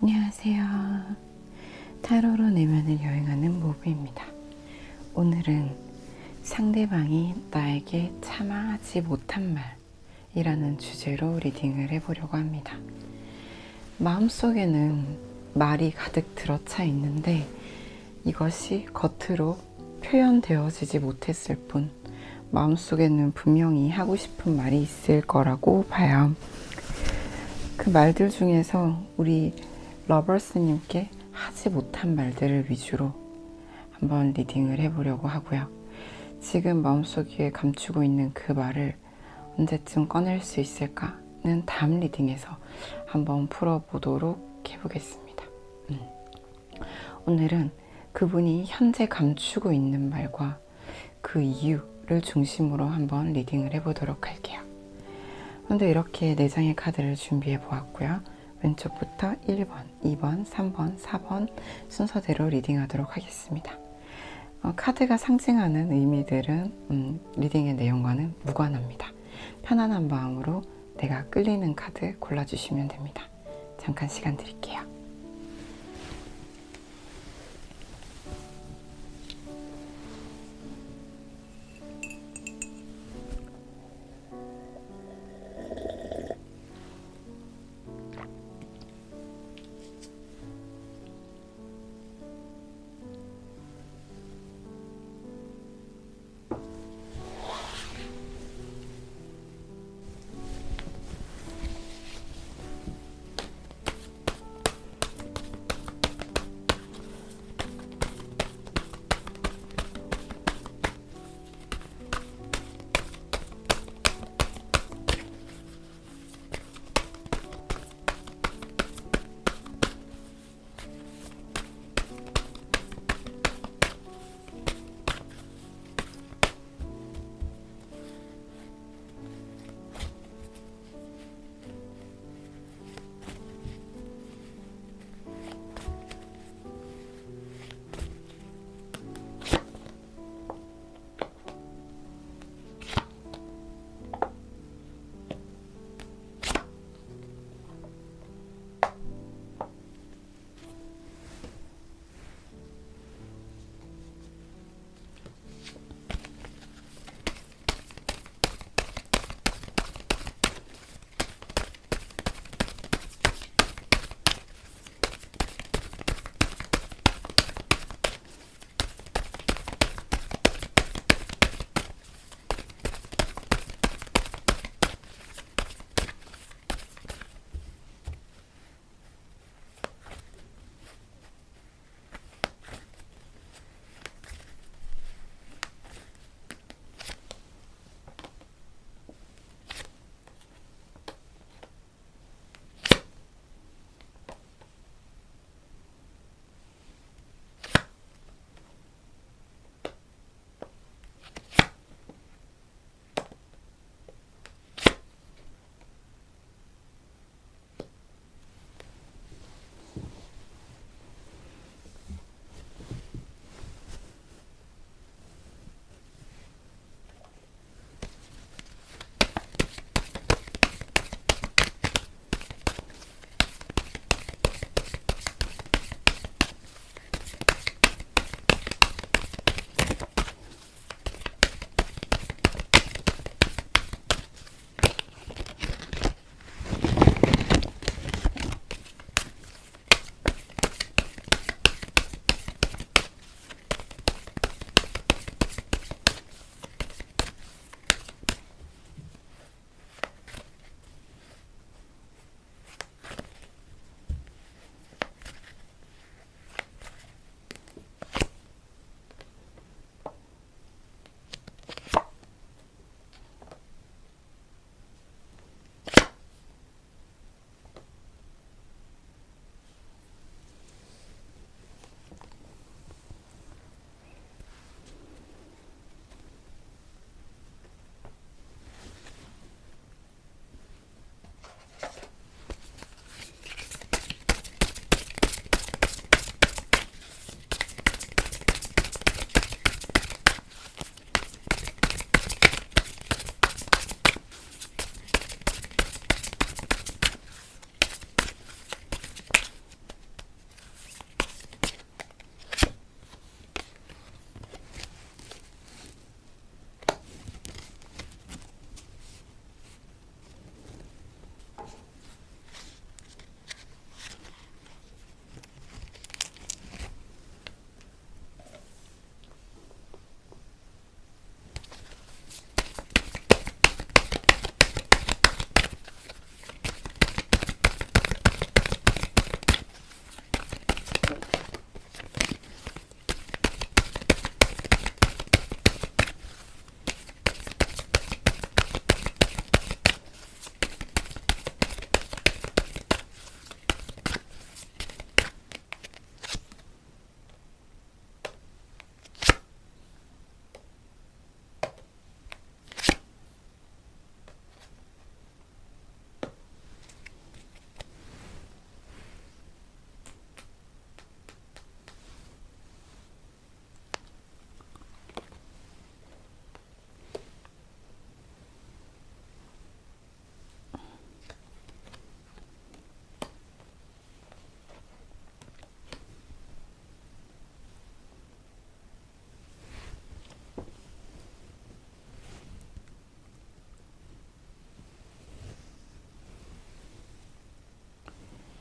안녕하세요. 타로로 내면을 여행하는 모브입니다. 오늘은 상대방이 나에게 차마 하지 못한 말이라는 주제로 리딩을 해보려고 합니다. 마음속에는 말이 가득 들어차 있는데 이것이 겉으로 표현되어지지 못했을 뿐 마음속에는 분명히 하고 싶은 말이 있을 거라고 봐요. 그 말들 중에서 우리 러버스님께 하지 못한 말들을 위주로 한번 리딩을 해보려고 하고요. 지금 마음속에 감추고 있는 그 말을 언제쯤 꺼낼 수 있을까는 다음 리딩에서 한번 풀어보도록 해보겠습니다. 오늘은 그분이 현재 감추고 있는 말과 그 이유를 중심으로 한번 리딩을 해보도록 할게요. 먼저 이렇게 4장의 카드를 준비해 보았고요. 왼쪽부터 1번, 2번, 3번, 4번 순서대로 리딩하도록 하겠습니다. 카드가 상징하는 의미들은 리딩의 내용과는 무관합니다. 편안한 마음으로 내가 끌리는 카드 골라주시면 됩니다. 잠깐 시간 드릴게요.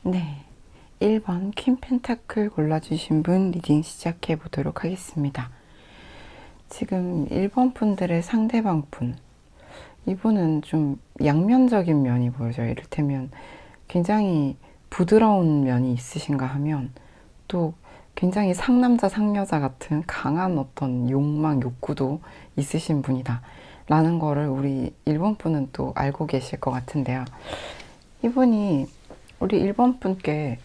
네, 1번 퀸 펜타클 골라주신 분 리딩 시작해 보도록 하겠습니다. 지금 1번 분들의 상대방 분, 이분은 좀 양면적인 면이 보여져요. 이를테면 굉장히 부드러운 면이 있으신가 하면 또 굉장히 상남자 상여자 같은 강한 어떤 욕망 욕구도 있으신 분이다 라는 거를 우리 1번 분은 또 알고 계실 것 같은데요. 이분이 우리 1번 분께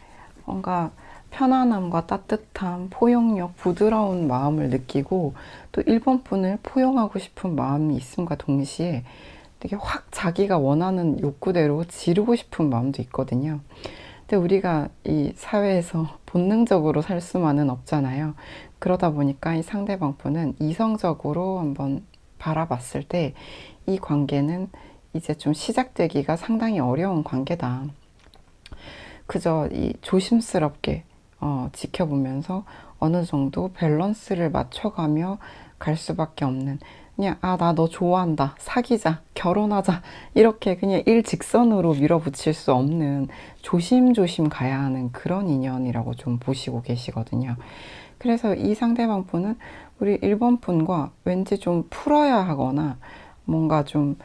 뭔가 편안함과 따뜻함, 포용력, 부드러운 마음을 느끼고 또 1번 분을 포용하고 싶은 마음이 있음과 동시에 되게 확 자기가 원하는 욕구대로 지르고 싶은 마음도 있거든요. 근데 우리가 이 사회에서 본능적으로 살 수만은 없잖아요. 그러다 보니까 이 상대방 분은 이성적으로 한번 바라봤을 때 이 관계는 이제 좀 시작되기가 상당히 어려운 관계다. 그저 이 조심스럽게 지켜보면서 어느 정도 밸런스를 맞춰가며 갈 수밖에 없는, 그냥 나 너 좋아한다, 사귀자, 결혼하자, 이렇게 그냥 일직선으로 밀어붙일 수 없는 조심조심 가야 하는 그런 인연이라고 좀 보시고 계시거든요. 그래서 이 상대방 분은 우리 1번 분과 왠지 좀 풀어야 하거나 뭔가 좀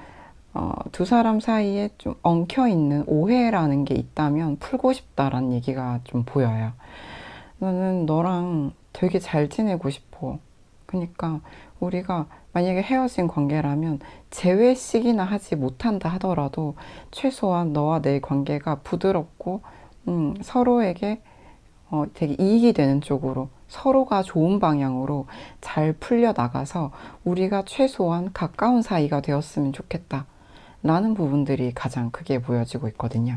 두 사람 사이에 좀 엉켜있는 오해라는 게 있다면 풀고 싶다라는 얘기가 좀 보여요. 나는 너랑 되게 잘 지내고 싶어. 그러니까 우리가 만약에 헤어진 관계라면 재회식이나 하지 못한다 하더라도 최소한 너와 내 관계가 부드럽고 서로에게 되게 이익이 되는 쪽으로 서로가 좋은 방향으로 잘 풀려 나가서 우리가 최소한 가까운 사이가 되었으면 좋겠다 라는 부분들이 가장 크게 보여지고 있거든요.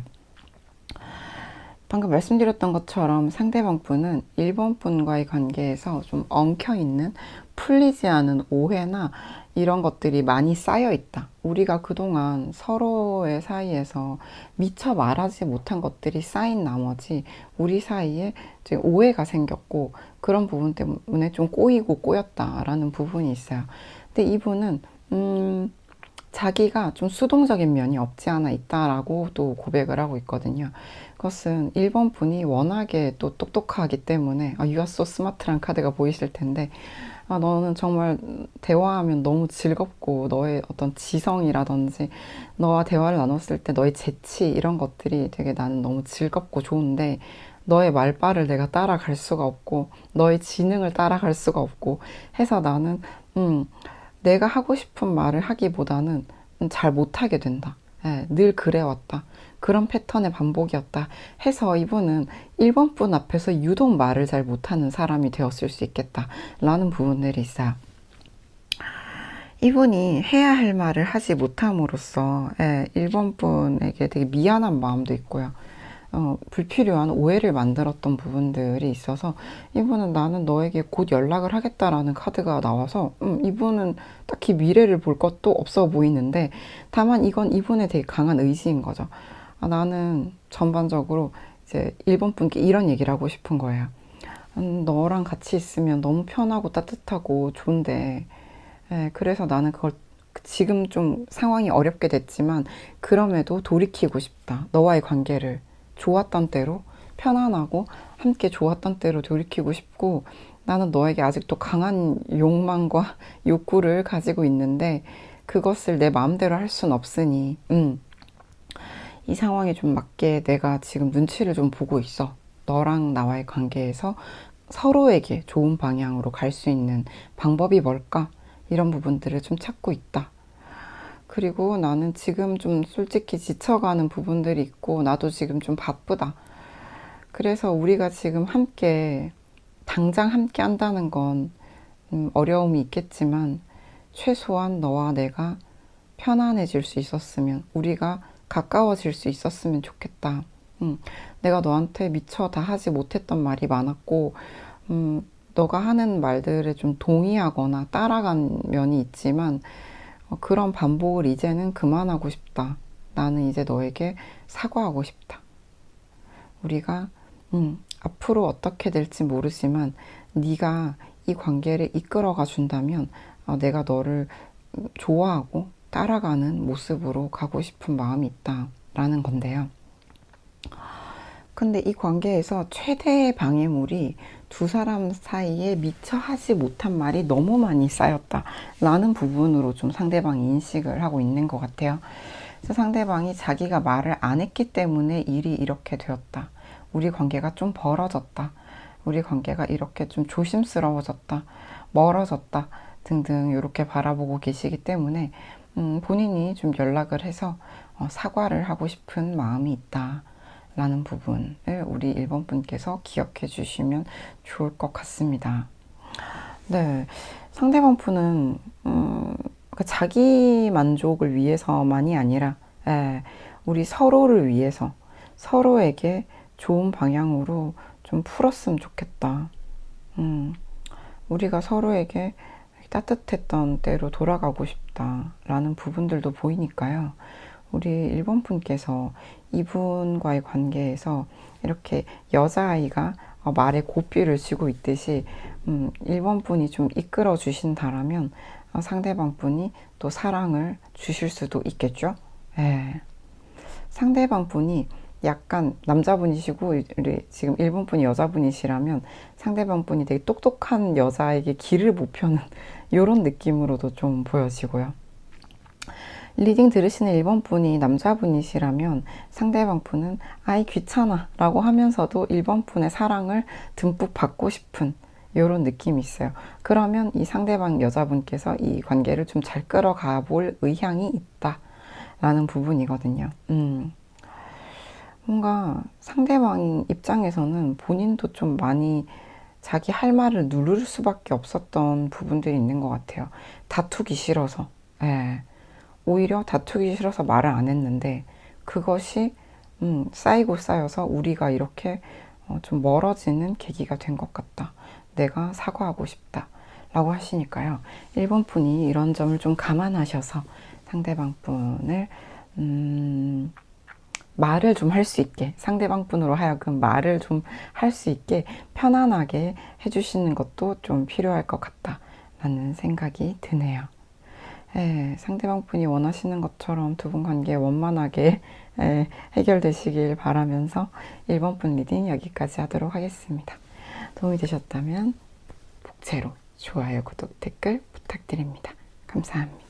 방금 말씀드렸던 것처럼 상대방 분은 1번 분과의 관계에서 좀 엉켜있는 풀리지 않은 오해나 이런 것들이 많이 쌓여 있다. 우리가 그동안 서로의 사이에서 미처 말하지 못한 것들이 쌓인 나머지 우리 사이에 이제 오해가 생겼고 그런 부분 때문에 좀 꼬이고 꼬였다라는 부분이 있어요. 근데 이분은 자기가 좀 수동적인 면이 없지 않아 있다라고 또 고백을 하고 있거든요. 그것은 1번 분이 워낙에 또 똑똑하기 때문에 You are so smart란 카드가 보이실 텐데 너는 정말 대화하면 너무 즐겁고 너의 어떤 지성이라든지 너와 대화를 나눴을 때 너의 재치 이런 것들이 되게 나는 너무 즐겁고 좋은데 너의 말발을 내가 따라갈 수가 없고 너의 지능을 따라갈 수가 없고 해서 나는 내가 하고 싶은 말을 하기보다는 잘 못하게 된다. 예, 늘 그래왔다. 그런 패턴의 반복이었다. 해서 이분은 1번 분 앞에서 유독 말을 잘 못하는 사람이 되었을 수 있겠다. 라는 부분들이 있어요. 이분이 해야 할 말을 하지 못함으로써 1번 분에게 되게 미안한 마음도 있고요. 불필요한 오해를 만들었던 부분들이 있어서 이분은 나는 너에게 곧 연락을 하겠다라는 카드가 나와서 이분은 딱히 미래를 볼 것도 없어 보이는데 다만 이건 이분의 되게 강한 의지인 거죠. 나는 전반적으로 이제 1번 분께 이런 얘기를 하고 싶은 거예요. 너랑 같이 있으면 너무 편하고 따뜻하고 좋은데 그래서 나는 그걸 지금 좀 상황이 어렵게 됐지만 그럼에도 돌이키고 싶다. 너와의 관계를 좋았던 때로 편안하고 함께 좋았던 때로 돌이키고 싶고 나는 너에게 아직도 강한 욕망과 욕구를 가지고 있는데 그것을 내 마음대로 할 순 없으니 이 상황에 좀 맞게 내가 지금 눈치를 좀 보고 있어. 너랑 나와의 관계에서 서로에게 좋은 방향으로 갈 수 있는 방법이 뭘까? 이런 부분들을 좀 찾고 있다. 그리고 나는 지금 좀 솔직히 지쳐가는 부분들이 있고 나도 지금 좀 바쁘다. 그래서 우리가 지금 함께 당장 함께 한다는 건 어려움이 있겠지만 최소한 너와 내가 편안해질 수 있었으면 우리가 가까워질 수 있었으면 좋겠다. 내가 너한테 미처 다 하지 못했던 말이 많았고 너가 하는 말들에 좀 동의하거나 따라간 면이 있지만 그런 반복을 이제는 그만하고 싶다. 나는 이제 너에게 사과하고 싶다. 우리가 앞으로 어떻게 될지 모르지만 네가 이 관계를 이끌어가 준다면 내가 너를 좋아하고 따라가는 모습으로 가고 싶은 마음이 있다 라는 건데요. 근데 이 관계에서 최대의 방해물이 두 사람 사이에 미처 하지 못한 말이 너무 많이 쌓였다 라는 부분으로 좀 상대방이 인식을 하고 있는 것 같아요. 그래서 상대방이 자기가 말을 안 했기 때문에 일이 이렇게 되었다, 우리 관계가 좀 벌어졌다, 우리 관계가 이렇게 좀 조심스러워졌다, 멀어졌다 등등 이렇게 바라보고 계시기 때문에 본인이 좀 연락을 해서 사과를 하고 싶은 마음이 있다 라는 부분을 우리 1번 분께서 기억해 주시면 좋을 것 같습니다. 네, 상대방 분은 자기 만족을 위해서만이 아니라 우리 서로를 위해서 서로에게 좋은 방향으로 좀 풀었으면 좋겠다. 우리가 서로에게 따뜻했던 때로 돌아가고 싶다라는 부분들도 보이니까요. 우리 1번 분께서 이분과의 관계에서 이렇게 여자아이가 말에 고삐를 쥐고 있듯이 1번 분이 좀 이끌어 주신다라면 상대방 분이 또 사랑을 주실 수도 있겠죠. 예. 상대방 분이 약간 남자분이시고 우리 지금 1번 분이 여자분이시라면 상대방 분이 되게 똑똑한 여자에게 길을 못 펴는 이런 느낌으로도 좀 보여지고요. 리딩 들으시는 1번 분이 남자분이시라면 상대방 분은 아이 귀찮아 라고 하면서도 1번 분의 사랑을 듬뿍 받고 싶은 이런 느낌이 있어요. 그러면 이 상대방 여자분께서 이 관계를 좀 잘 끌어가 볼 의향이 있다 라는 부분이거든요. 뭔가 상대방 입장에서는 본인도 좀 많이 자기 할 말을 누를 수밖에 없었던 부분들이 있는 것 같아요. 다투기 싫어서. 예. 오히려 다투기 싫어서 말을 안 했는데 그것이 쌓이고 쌓여서 우리가 이렇게 좀 멀어지는 계기가 된 것 같다. 내가 사과하고 싶다. 라고 하시니까요. 1번 분이 이런 점을 좀 감안하셔서 상대방 분을 말을 좀 할 수 있게, 상대방 분으로 하여금 말을 좀 할 수 있게 편안하게 해주시는 것도 좀 필요할 것 같다라는 생각이 드네요. 예, 상대방 분이 원하시는 것처럼 두 분 관계 원만하게 해결되시길 바라면서 1번 분 리딩 여기까지 하도록 하겠습니다. 도움이 되셨다면 복채로 좋아요, 구독, 댓글 부탁드립니다. 감사합니다.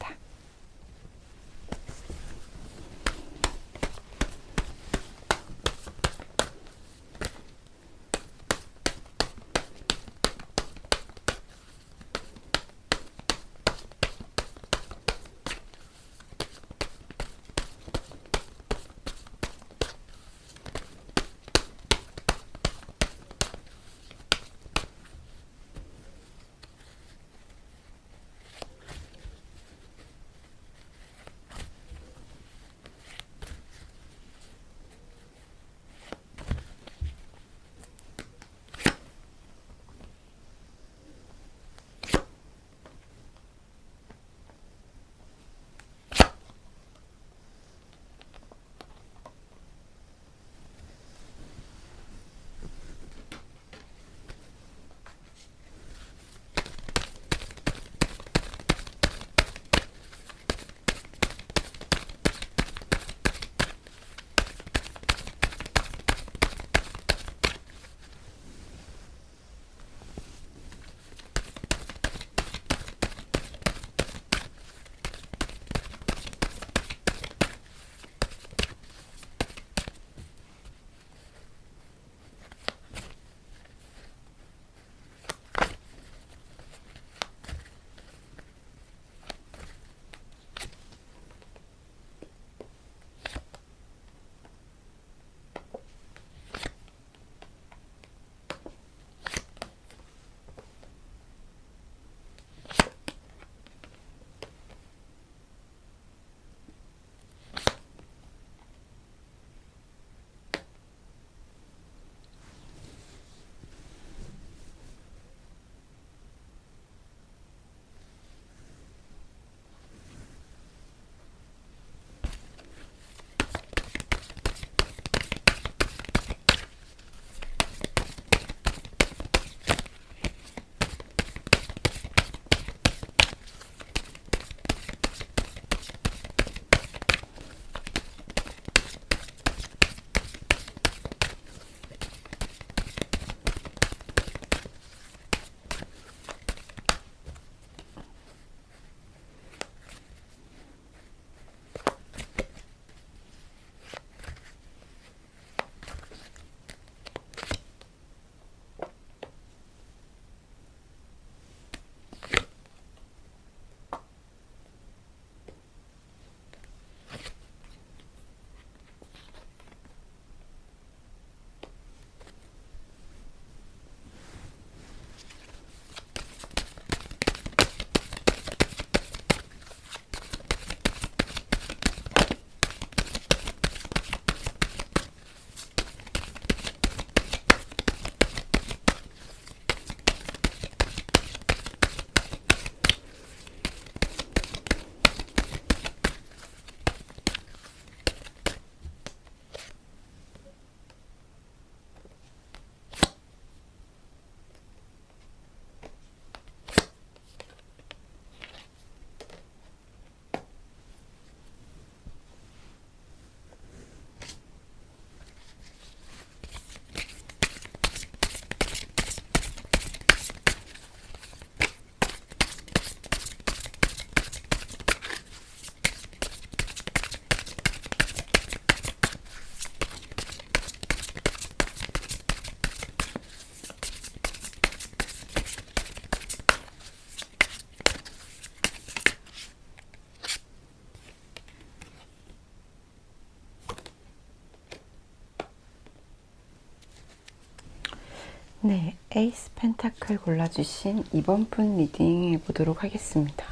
네, 에이스 펜타클 골라주신 이번 분 리딩 해보도록 하겠습니다.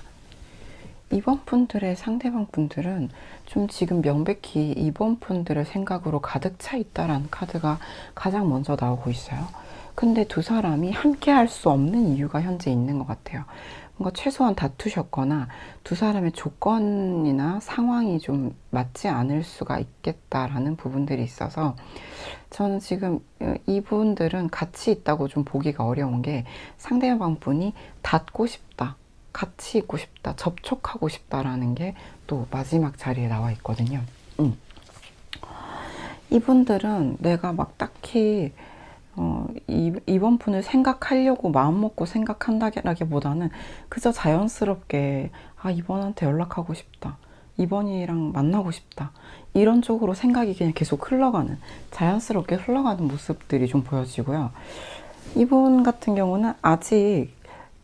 이번 분들의 상대방 분들은 좀 지금 명백히 이번 분들의 생각으로 가득 차 있다라는 카드가 가장 먼저 나오고 있어요. 근데 두 사람이 함께 할 수 없는 이유가 현재 있는 것 같아요. 뭔가 최소한 다투셨거나 두 사람의 조건이나 상황이 좀 맞지 않을 수가 있겠다라는 부분들이 있어서 저는 지금 이분들은 같이 있다고 좀 보기가 어려운 게 상대방 분이 닿고 싶다, 같이 있고 싶다, 접촉하고 싶다라는 게 또 마지막 자리에 나와 있거든요. 이분들은 내가 막 딱히 이번 분을 생각하려고 마음먹고 생각한다기보다는 그저 자연스럽게 이번한테 연락하고 싶다, 이번이랑 만나고 싶다, 이런 쪽으로 생각이 그냥 계속 흘러가는, 자연스럽게 흘러가는 모습들이 좀 보여지고요. 이분 같은 경우는 아직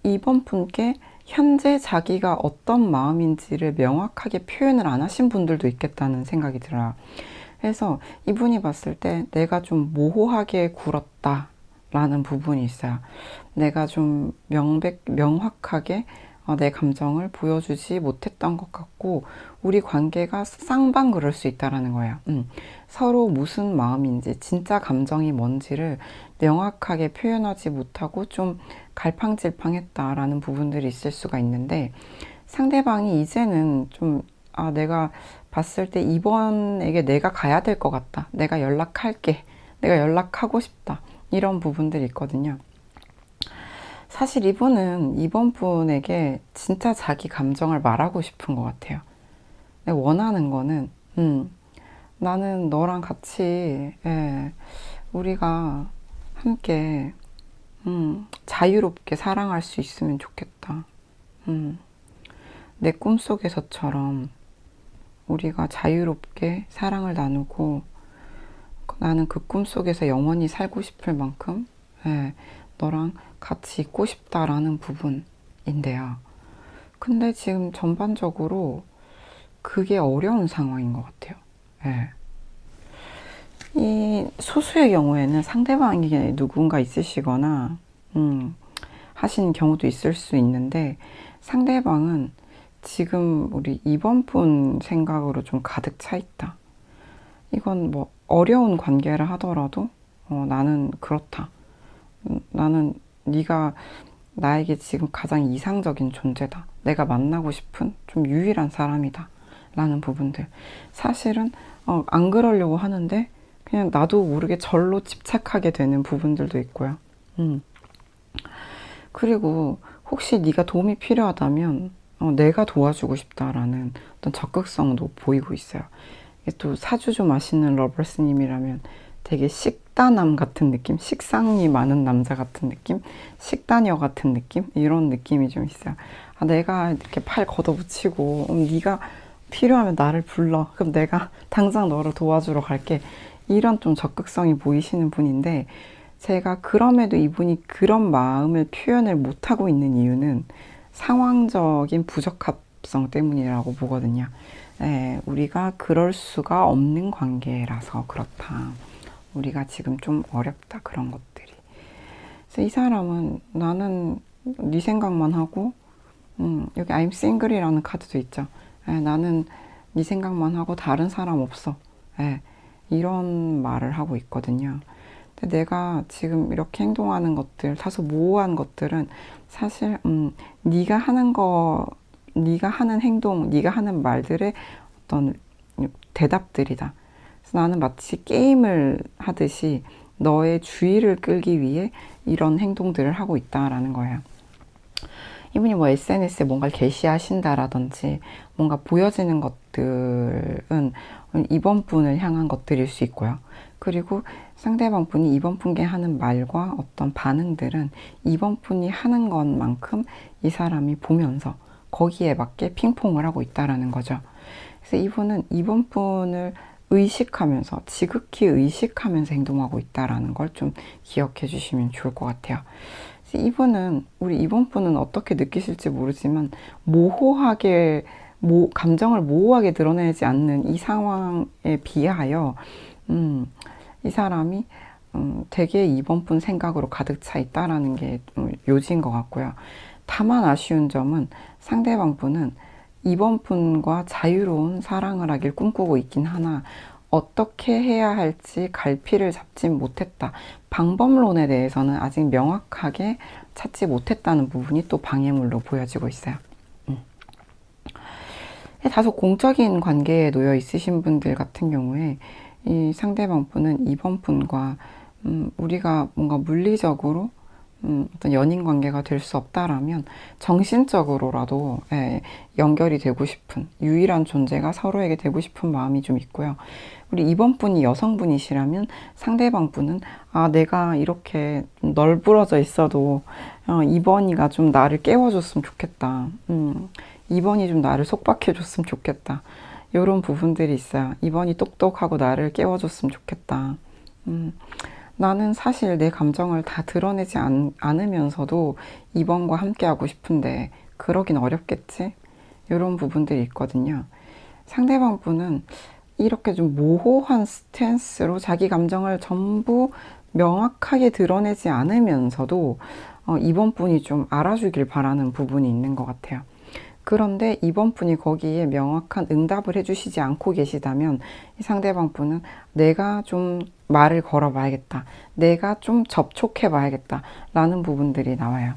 이번 분께 현재 자기가 어떤 마음인지를 명확하게 표현을 안 하신 분들도 있겠다는 생각이 들어요. 그래서 이분이 봤을 때 내가 좀 모호하게 굴었다 라는 부분이 있어요. 내가 좀 명확하게 내 감정을 보여주지 못했던 것 같고, 우리 관계가 쌍방 그럴 수 있다라는 거예요. 서로 무슨 마음인지, 진짜 감정이 뭔지를 명확하게 표현하지 못하고 좀 갈팡질팡했다라는 부분들이 있을 수가 있는데, 상대방이 이제는 좀 내가 봤을 때 이번에게 내가 가야 될 것 같다, 내가 연락할게, 내가 연락하고 싶다, 이런 부분들이 있거든요. 사실 이분은 이번 분에게 진짜 자기 감정을 말하고 싶은 것 같아요. 내가 원하는 거는 나는 너랑 같이 우리가 함께 자유롭게 사랑할 수 있으면 좋겠다. 내 꿈속에서처럼 우리가 자유롭게 사랑을 나누고 나는 그 꿈속에서 영원히 살고 싶을 만큼 너랑 같이 있고 싶다라는 부분인데요. 근데 지금 전반적으로 그게 어려운 상황인 것 같아요. 이 소수의 경우에는 상대방에게 누군가 있으시거나 하신 경우도 있을 수 있는데, 상대방은 지금 우리 이번 분 생각으로 좀 가득 차 있다. 이건 뭐 어려운 관계를 하더라도 나는 그렇다. 나는 네가 나에게 지금 가장 이상적인 존재다. 내가 만나고 싶은 좀 유일한 사람이다. 라는 부분들. 사실은 안 그러려고 하는데 그냥 나도 모르게 절로 집착하게 되는 부분들도 있고요. 그리고 혹시 네가 도움이 필요하다면 내가 도와주고 싶다라는 어떤 적극성도 보이고 있어요. 또 사주 좀 아시는 러버스님이라면 되게 식단남 같은 느낌, 식상이 많은 남자 같은 느낌, 식단녀 같은 느낌, 이런 느낌이 좀 있어요. 내가 이렇게 팔 걷어붙이고 네가 필요하면 나를 불러, 그럼 내가 당장 너를 도와주러 갈게, 이런 좀 적극성이 보이시는 분인데, 제가 그럼에도 이분이 그런 마음을 표현을 못하고 있는 이유는 상황적인 부적합성 때문이라고 보거든요. 우리가 그럴 수가 없는 관계라서 그렇다. 우리가 지금 좀 어렵다, 그런 것들이. 그래서 이 사람은 나는 네 생각만 하고, 여기 I'm single이라는 카드도 있죠. 나는 네 생각만 하고 다른 사람 없어. 이런 말을 하고 있거든요. 근데 내가 지금 이렇게 행동하는 것들, 다소 모호한 것들은 사실 네가 하는 거, 네가 하는 행동, 네가 하는 말들의 어떤 대답들이다. 그래서 나는 마치 게임을 하듯이 너의 주의를 끌기 위해 이런 행동들을 하고 있다라는 거예요. 이분이 뭐 SNS에 뭔가를 게시하신다라든지 뭔가 보여지는 것들은 이번 분을 향한 것들일 수 있고요. 그리고 상대방 분이 이번 분께 하는 말과 어떤 반응들은 이번 분이 하는 것만큼 이 사람이 보면서 거기에 맞게 핑퐁을 하고 있다라는 거죠. 그래서 이분은 이번 분을 의식하면서, 지극히 의식하면서 행동하고 있다라는 걸 좀 기억해 주시면 좋을 것 같아요. 이분은, 우리 이번 분은 어떻게 느끼실지 모르지만 모호하게, 감정을 모호하게 드러내지 않는 이 상황에 비하여 이 사람이 되게 2번 분 생각으로 가득 차 있다라는 게 요지인 것 같고요. 다만 아쉬운 점은 상대방 분은 2번 분과 자유로운 사랑을 하길 꿈꾸고 있긴 하나 어떻게 해야 할지 갈피를 잡진 못했다. 방법론에 대해서는 아직 명확하게 찾지 못했다는 부분이 또 방해물로 보여지고 있어요. 다소 공적인 관계에 놓여 있으신 분들 같은 경우에 이 상대방 분은 2번 분과 우리가 뭔가 물리적으로 어떤 연인 관계가 될 수 없다라면 정신적으로라도 연결이 되고 싶은 유일한 존재가 서로에게 되고 싶은 마음이 좀 있고요. 우리 2번 분이 여성분이시라면 상대방 분은 내가 이렇게 널브러져 있어도 2번이가 좀 나를 깨워줬으면 좋겠다. 2번이 좀 나를 속박해줬으면 좋겠다. 이런 부분들이 있어요. 2번이 똑똑하고 나를 깨워줬으면 좋겠다. 나는 사실 내 감정을 다 드러내지 않으면서도 2번과 함께 하고 싶은데 그러긴 어렵겠지? 이런 부분들이 있거든요. 상대방 분은 이렇게 좀 모호한 스탠스로 자기 감정을 전부 명확하게 드러내지 않으면서도 2번 분이 좀 알아주길 바라는 부분이 있는 것 같아요. 그런데 2번 분이 거기에 명확한 응답을 해주시지 않고 계시다면 이 상대방 분은 내가 좀 말을 걸어봐야겠다. 내가 좀 접촉해봐야겠다. 라는 부분들이 나와요.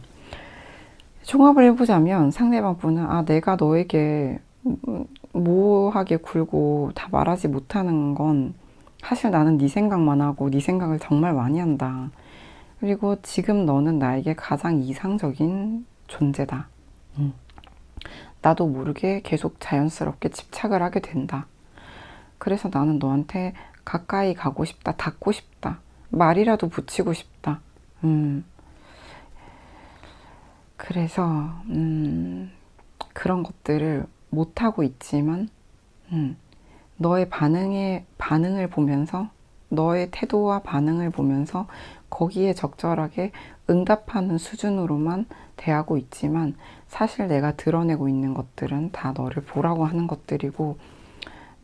종합을 해보자면 상대방 분은 내가 너에게 모호하게 굴고 다 말하지 못하는 건 사실 나는 네 생각만 하고 네 생각을 정말 많이 한다. 그리고 지금 너는 나에게 가장 이상적인 존재다. 나도 모르게 계속 자연스럽게 집착을 하게 된다. 그래서 나는 너한테 가까이 가고 싶다, 닿고 싶다, 말이라도 붙이고 싶다. 그래서 그런 것들을 못하고 있지만 너의 반응을 보면서 너의 태도와 반응을 보면서 거기에 적절하게 응답하는 수준으로만 대하고 있지만 사실 내가 드러내고 있는 것들은 다 너를 보라고 하는 것들이고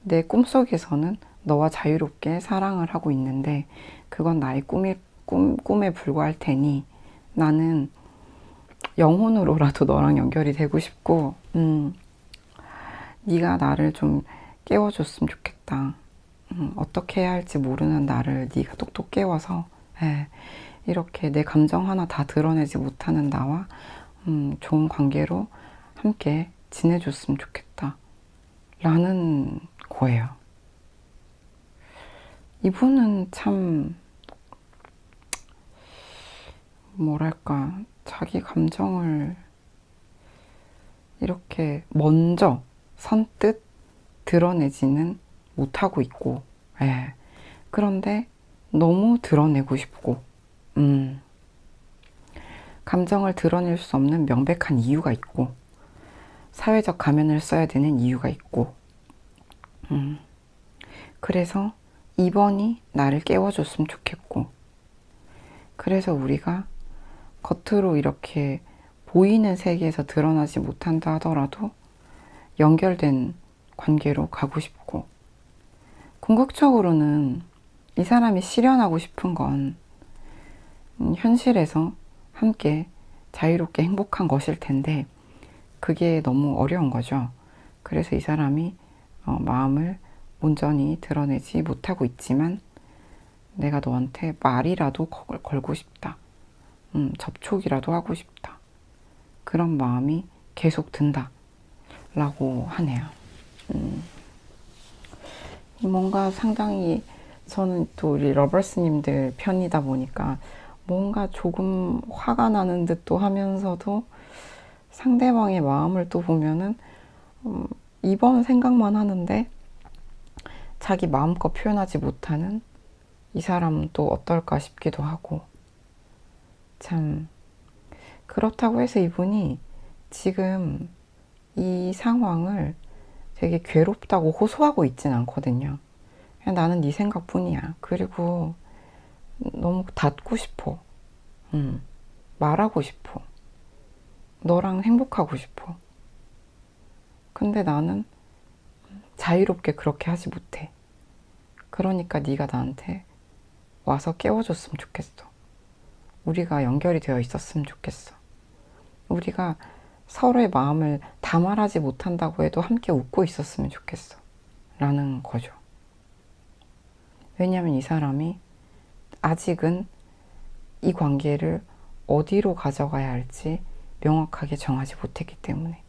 내 꿈속에서는 너와 자유롭게 사랑을 하고 있는데 그건 나의 꿈에 불과할 테니 나는 영혼으로라도 너랑 연결이 되고 싶고 네가 나를 좀 깨워줬으면 좋겠다. 어떻게 해야 할지 모르는 나를 네가 똑똑 깨워서 이렇게 내 감정 하나 다 드러내지 못하는 나와 좋은 관계로 함께 지내줬으면 좋겠다. 라는 거예요. 이분은 참 뭐랄까 자기 감정을 이렇게 먼저 선뜻 드러내지는 못하고 있고 그런데 너무 드러내고 싶고 감정을 드러낼 수 없는 명백한 이유가 있고 사회적 가면을 써야 되는 이유가 있고 그래서 2번이 나를 깨워줬으면 좋겠고 그래서 우리가 겉으로 이렇게 보이는 세계에서 드러나지 못한다 하더라도 연결된 관계로 가고 싶고 궁극적으로는 이 사람이 실현하고 싶은 건 현실에서 함께 자유롭게 행복한 것일 텐데 그게 너무 어려운 거죠. 그래서 이 사람이 마음을 온전히 드러내지 못하고 있지만 내가 너한테 말이라도 걸고 싶다. 접촉이라도 하고 싶다. 그런 마음이 계속 든다. 라고 하네요. 뭔가 상당히 저는 또 우리 러버스님들 편이다 보니까 뭔가 조금 화가 나는 듯도 하면서도 상대방의 마음을 또 보면은 이번 생각만 하는데 자기 마음껏 표현하지 못하는 이 사람은 또 어떨까 싶기도 하고 참 그렇다고 해서 이분이 지금 이 상황을 되게 괴롭다고 호소하고 있진 않거든요. 그냥 나는 네 생각뿐이야. 그리고 너무 닿고 싶어. 말하고 싶어. 너랑 행복하고 싶어. 근데 나는 자유롭게 그렇게 하지 못해. 그러니까 네가 나한테 와서 깨워줬으면 좋겠어. 우리가 연결이 되어 있었으면 좋겠어. 우리가 서로의 마음을 다 말하지 못한다고 해도 함께 웃고 있었으면 좋겠어. 라는 거죠. 왜냐하면 이 사람이 아직은 이 관계를 어디로 가져가야 할지 명확하게 정하지 못했기 때문에.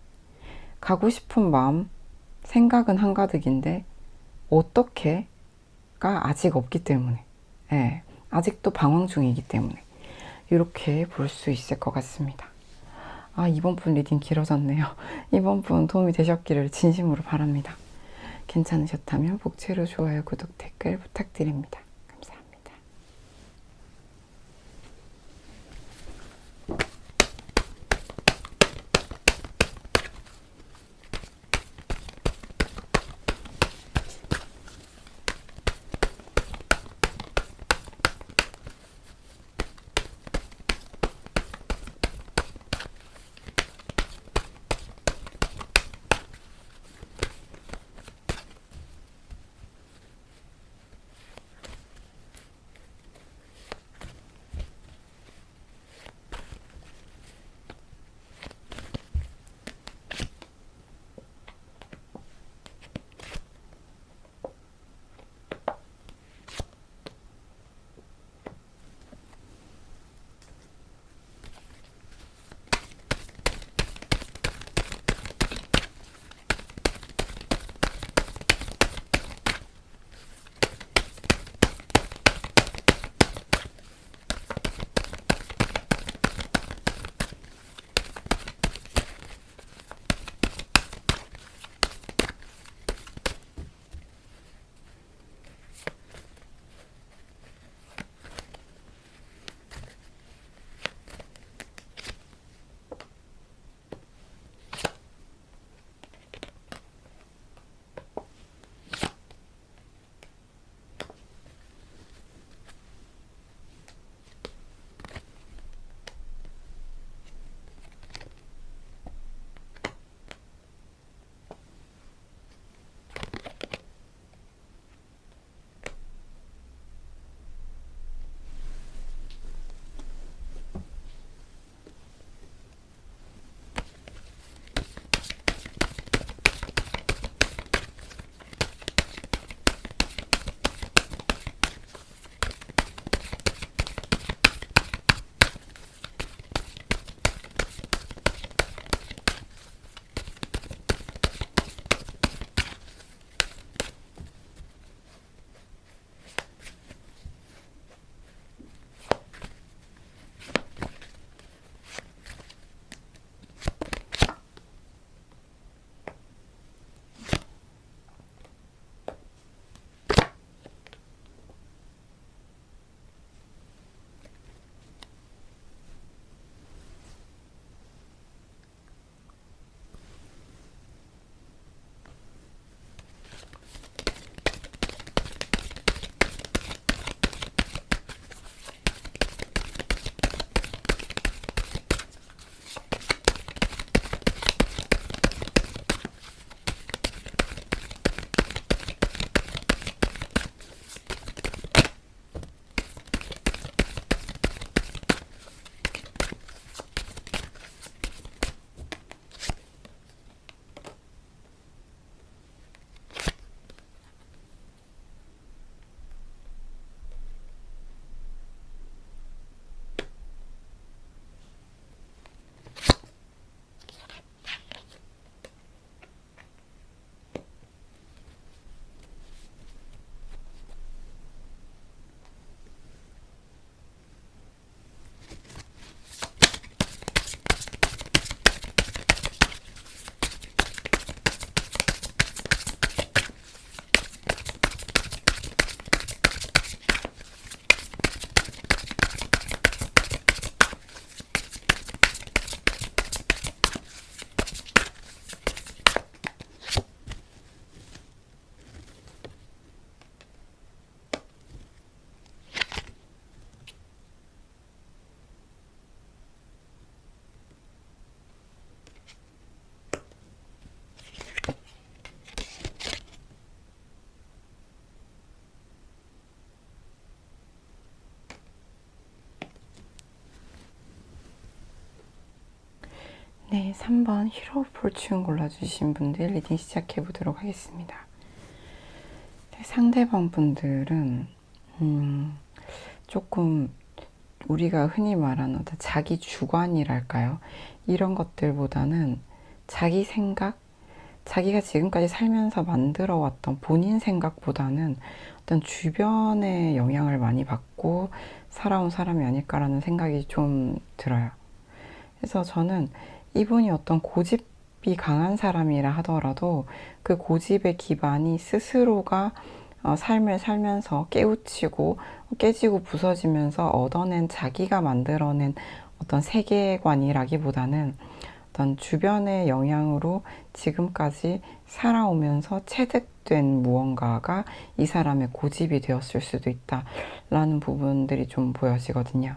가고 싶은 마음, 생각은 한가득인데 어떻게가 아직 없기 때문에, 예, 아직도 방황 중이기 때문에 이렇게 볼 수 있을 것 같습니다. 아, 이번 분 리딩 길어졌네요. 이번 분 도움이 되셨기를 진심으로 바랍니다. 괜찮으셨다면 복채로 좋아요, 구독, 댓글 부탁드립니다. 네, 3번 히로 폴춘 골라주신 분들 리딩 시작해 보도록 하겠습니다. 네, 상대방 분들은 조금 우리가 흔히 말하는 어떤 자기 주관이랄까요? 이런 것들보다는 자기 생각, 자기가 지금까지 살면서 만들어 왔던 본인 생각보다는 어떤 주변의 영향을 많이 받고 살아온 사람이 아닐까라는 생각이 좀 들어요. 그래서 저는 이분이 어떤 고집이 강한 사람이라 하더라도 그 고집의 기반이 스스로가 삶을 살면서 깨우치고 깨지고 부서지면서 얻어낸 자기가 만들어낸 어떤 세계관이라기보다는 어떤 주변의 영향으로 지금까지 살아오면서 체득된 무언가가 이 사람의 고집이 되었을 수도 있다라는 부분들이 좀 보여지거든요.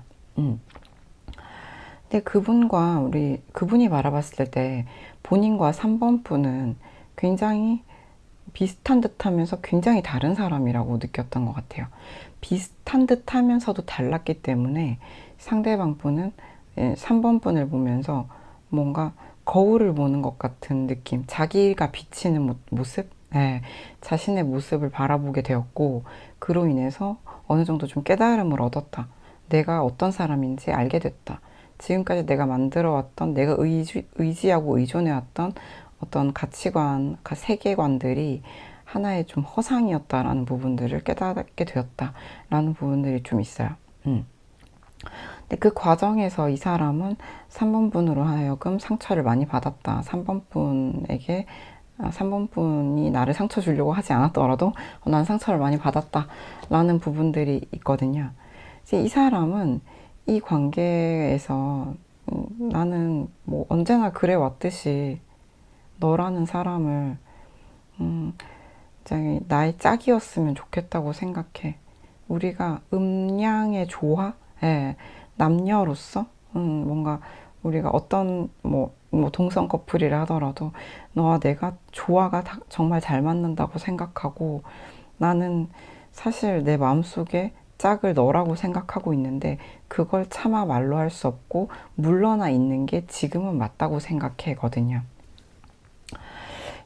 근데 그분이 바라봤을 때 본인과 3번 분은 굉장히 비슷한 듯 하면서 굉장히 다른 사람이라고 느꼈던 것 같아요. 비슷한 듯 하면서도 달랐기 때문에 상대방 분은 3번 분을 보면서 뭔가 거울을 보는 것 같은 느낌, 자기가 비치는 모습, 네, 자신의 모습을 바라보게 되었고, 그로 인해서 어느 정도 좀 깨달음을 얻었다. 내가 어떤 사람인지 알게 됐다. 지금까지 내가 만들어왔던, 내가 의지하고 의존해왔던 어떤 가치관, 세계관들이 하나의 좀 허상이었다라는 부분들을 깨닫게 되었다라는 부분들이 좀 있어요. 근데 그 과정에서 이 사람은 3번 분으로 하여금 상처를 많이 받았다. 3번 분에게 3번 분이 나를 상처 주려고 하지 않았더라도 난 상처를 많이 받았다라는 부분들이 있거든요. 이 사람은 이 관계에서 나는 뭐 언제나 그래 왔듯이 너라는 사람을 굉장히 나의 짝이었으면 좋겠다고 생각해. 우리가 음양의 조화? 예, 남녀로서 뭔가 우리가 어떤 뭐 동성 커플이라 하더라도 너와 내가 조화가 정말 잘 맞는다고 생각하고 나는 사실 내 마음속에 짝을 너라고 생각하고 있는데 그걸 차마 말로 할 수 없고 물러나 있는 게 지금은 맞다고 생각해거든요.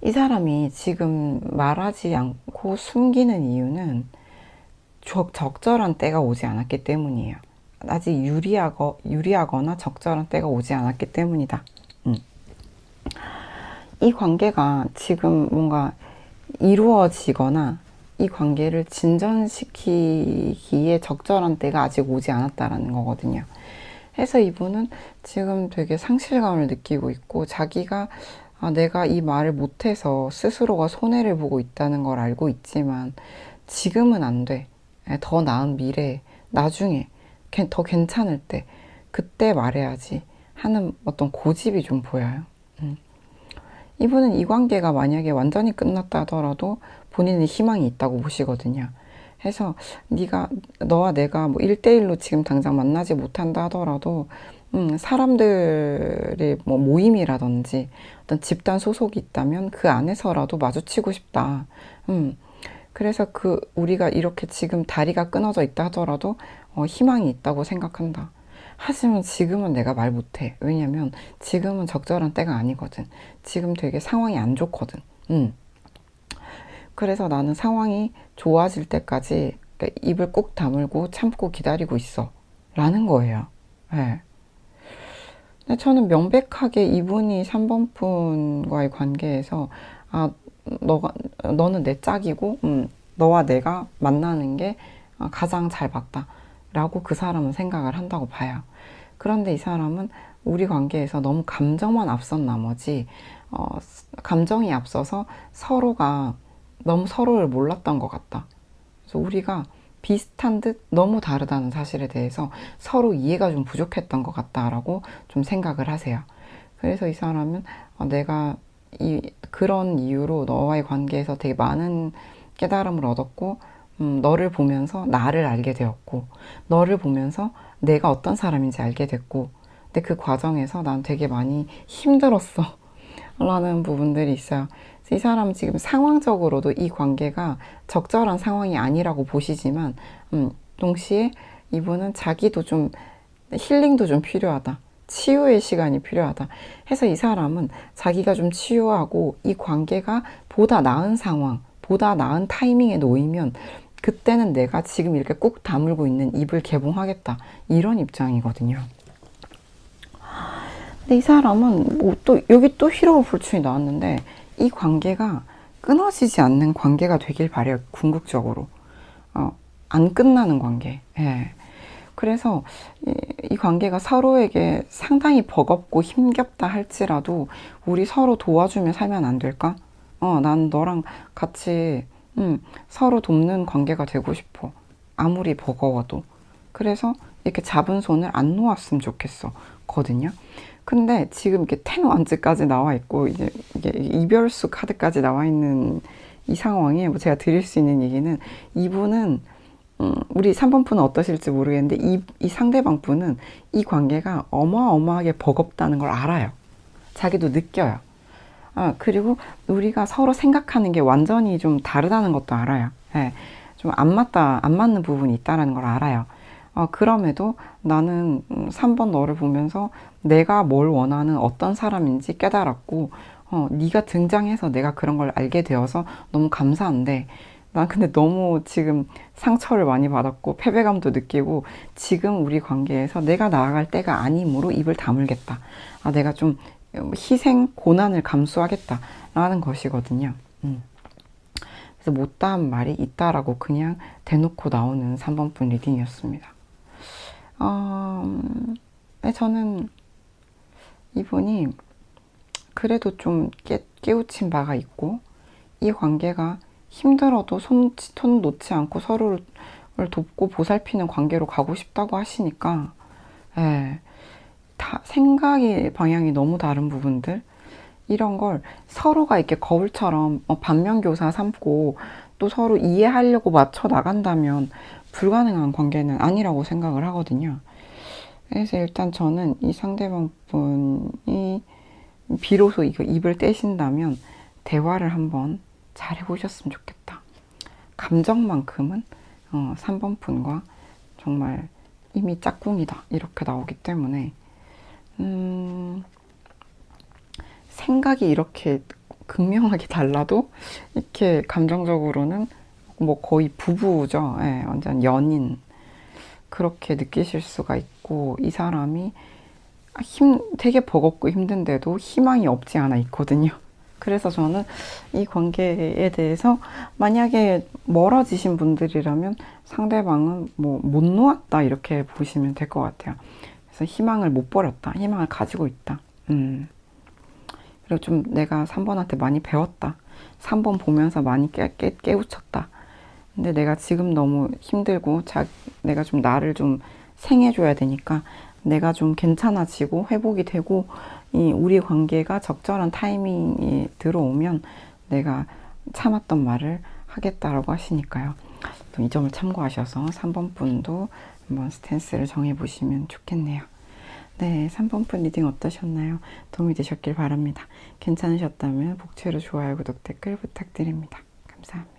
이 사람이 지금 말하지 않고 숨기는 이유는 적절한 때가 오지 않았기 때문이에요. 아직 유리하거나 적절한 때가 오지 않았기 때문이다. 이 관계가 지금 뭔가 이루어지거나 이 관계를 진전시키기에 적절한 때가 아직 오지 않았다라는 거거든요. 해서 이분은 지금 되게 상실감을 느끼고 있고 자기가 내가 이 말을 못해서 스스로가 손해를 보고 있다는 걸 알고 있지만 지금은 안 돼. 더 나은 미래에 나중에 더 괜찮을 때 그때 말해야지 하는 어떤 고집이 좀 보여요. 이분은 이 관계가 만약에 완전히 끝났다 하더라도 본인은 희망이 있다고 보시거든요. 해서 너와 내가 뭐 1대1로 지금 당장 만나지 못한다 하더라도 사람들의 뭐 모임이라든지 어떤 집단 소속이 있다면 그 안에서라도 마주치고 싶다. 그래서 우리가 이렇게 지금 다리가 끊어져 있다 하더라도 희망이 있다고 생각한다. 하지만 지금은 내가 말 못해. 왜냐면 지금은 적절한 때가 아니거든. 지금 되게 상황이 안 좋거든. 그래서 나는 상황이 좋아질 때까지 입을 꼭 다물고 참고 기다리고 있어. 라는 거예요. 네. 근데 저는 명백하게 이분이 3번 분과의 관계에서 너는 내 짝이고 너와 내가 만나는 게 가장 잘 맞다 라고 그 사람은 생각을 한다고 봐요. 그런데 이 사람은 우리 관계에서 너무 감정만 앞선 나머지 감정이 앞서서 서로가 너무 서로를 몰랐던 것 같다. 그래서 우리가 비슷한 듯 너무 다르다는 사실에 대해서 서로 이해가 좀 부족했던 것 같다라고 좀 생각을 하세요. 그래서 이 사람은 내가 그런 이유로 너와의 관계에서 되게 많은 깨달음을 얻었고 너를 보면서 나를 알게 되었고 너를 보면서 내가 어떤 사람인지 알게 됐고 근데 그 과정에서 난 되게 많이 힘들었어 라는 부분들이 있어요. 이 사람은 지금 상황적으로도 이 관계가 적절한 상황이 아니라고 보시지만 동시에 이분은 자기도 좀 힐링도 좀 필요하다. 치유의 시간이 필요하다 해서 이 사람은 자기가 좀 치유하고 이 관계가 보다 나은 상황, 보다 나은 타이밍에 놓이면 그때는 내가 지금 이렇게 꾹 다물고 있는 입을 개봉하겠다, 이런 입장이거든요. 근데 이 사람은 뭐 또 여기 또 히로 불춘이 나왔는데 이 관계가 끊어지지 않는 관계가 되길 바래요. 궁극적으로 안 끝나는 관계. 예. 그래서 이 관계가 서로에게 상당히 버겁고 힘겹다 할지라도 우리 서로 도와주며 살면 안 될까? 난 너랑 같이 서로 돕는 관계가 되고 싶어. 아무리 버거워도. 그래서 이렇게 잡은 손을 안 놓았으면 좋겠어. 거든요. 근데 지금 이렇게 텐 완즈까지 나와 있고 이제 이게 이별수 카드까지 나와 있는 이 상황에 뭐 제가 드릴 수 있는 얘기는, 이분은 우리 3번 분은 어떠실지 모르겠는데 이 상대방 분은 이 관계가 어마어마하게 버겁다는 걸 알아요. 자기도 느껴요. 그리고 우리가 서로 생각하는 게 완전히 좀 다르다는 것도 알아요. 예, 좀 안 맞는 부분이 있다는 걸 알아요. 그럼에도 나는 3번 너를 보면서 내가 뭘 원하는 어떤 사람인지 깨달았고, 네가 등장해서 내가 그런 걸 알게 되어서 너무 감사한데, 난 근데 너무 지금 상처를 많이 받았고 패배감도 느끼고 지금 우리 관계에서 내가 나아갈 때가 아니므로 입을 다물겠다. 내가 좀 희생, 고난을 감수하겠다 라는 것이거든요. 그래서 못다한 말이 있다라고 그냥 대놓고 나오는 3번 분 리딩이었습니다. 저는 이분이 그래도 좀 깨우친 바가 있고, 이 관계가 힘들어도 손 놓지 않고 서로를 돕고 보살피는 관계로 가고 싶다고 하시니까, 예, 다 생각의 방향이 너무 다른 부분들, 이런 걸 서로가 이렇게 거울처럼 반면교사 삼고 또 서로 이해하려고 맞춰 나간다면 불가능한 관계는 아니라고 생각을 하거든요. 그래서 일단 저는 이 상대방 분이 비로소 이거 입을 떼신다면 대화를 한번 잘 해보셨으면 좋겠다. 감정만큼은 3번 분과 정말 이미 짝꿍이다 이렇게 나오기 때문에 생각이 이렇게 극명하게 달라도 이렇게 감정적으로는 뭐 거의 부부죠. 예, 완전 연인 그렇게 느끼실 수가 있고, 이 사람이 되게 버겁고 힘든데도 희망이 없지 않아 있거든요. 그래서 저는 이 관계에 대해서 만약에 멀어지신 분들이라면 상대방은 뭐 못 놓았다 이렇게 보시면 될 것 같아요. 그래서 희망을 못 버렸다, 희망을 가지고 있다. 그리고 좀 내가 3번한테 많이 배웠다, 3번 보면서 많이 깨우쳤다. 근데 내가 지금 너무 힘들고 내가 좀 나를 좀 생해줘야 되니까 내가 좀 괜찮아지고 회복이 되고 우리 관계가 적절한 타이밍이 들어오면 내가 참았던 말을 하겠다라고 하시니까요. 또 이 점을 참고하셔서 3번 분도 한번 스탠스를 정해보시면 좋겠네요. 네, 3번 분 리딩 어떠셨나요? 도움이 되셨길 바랍니다. 괜찮으셨다면 복채로 좋아요, 구독, 댓글 부탁드립니다. 감사합니다.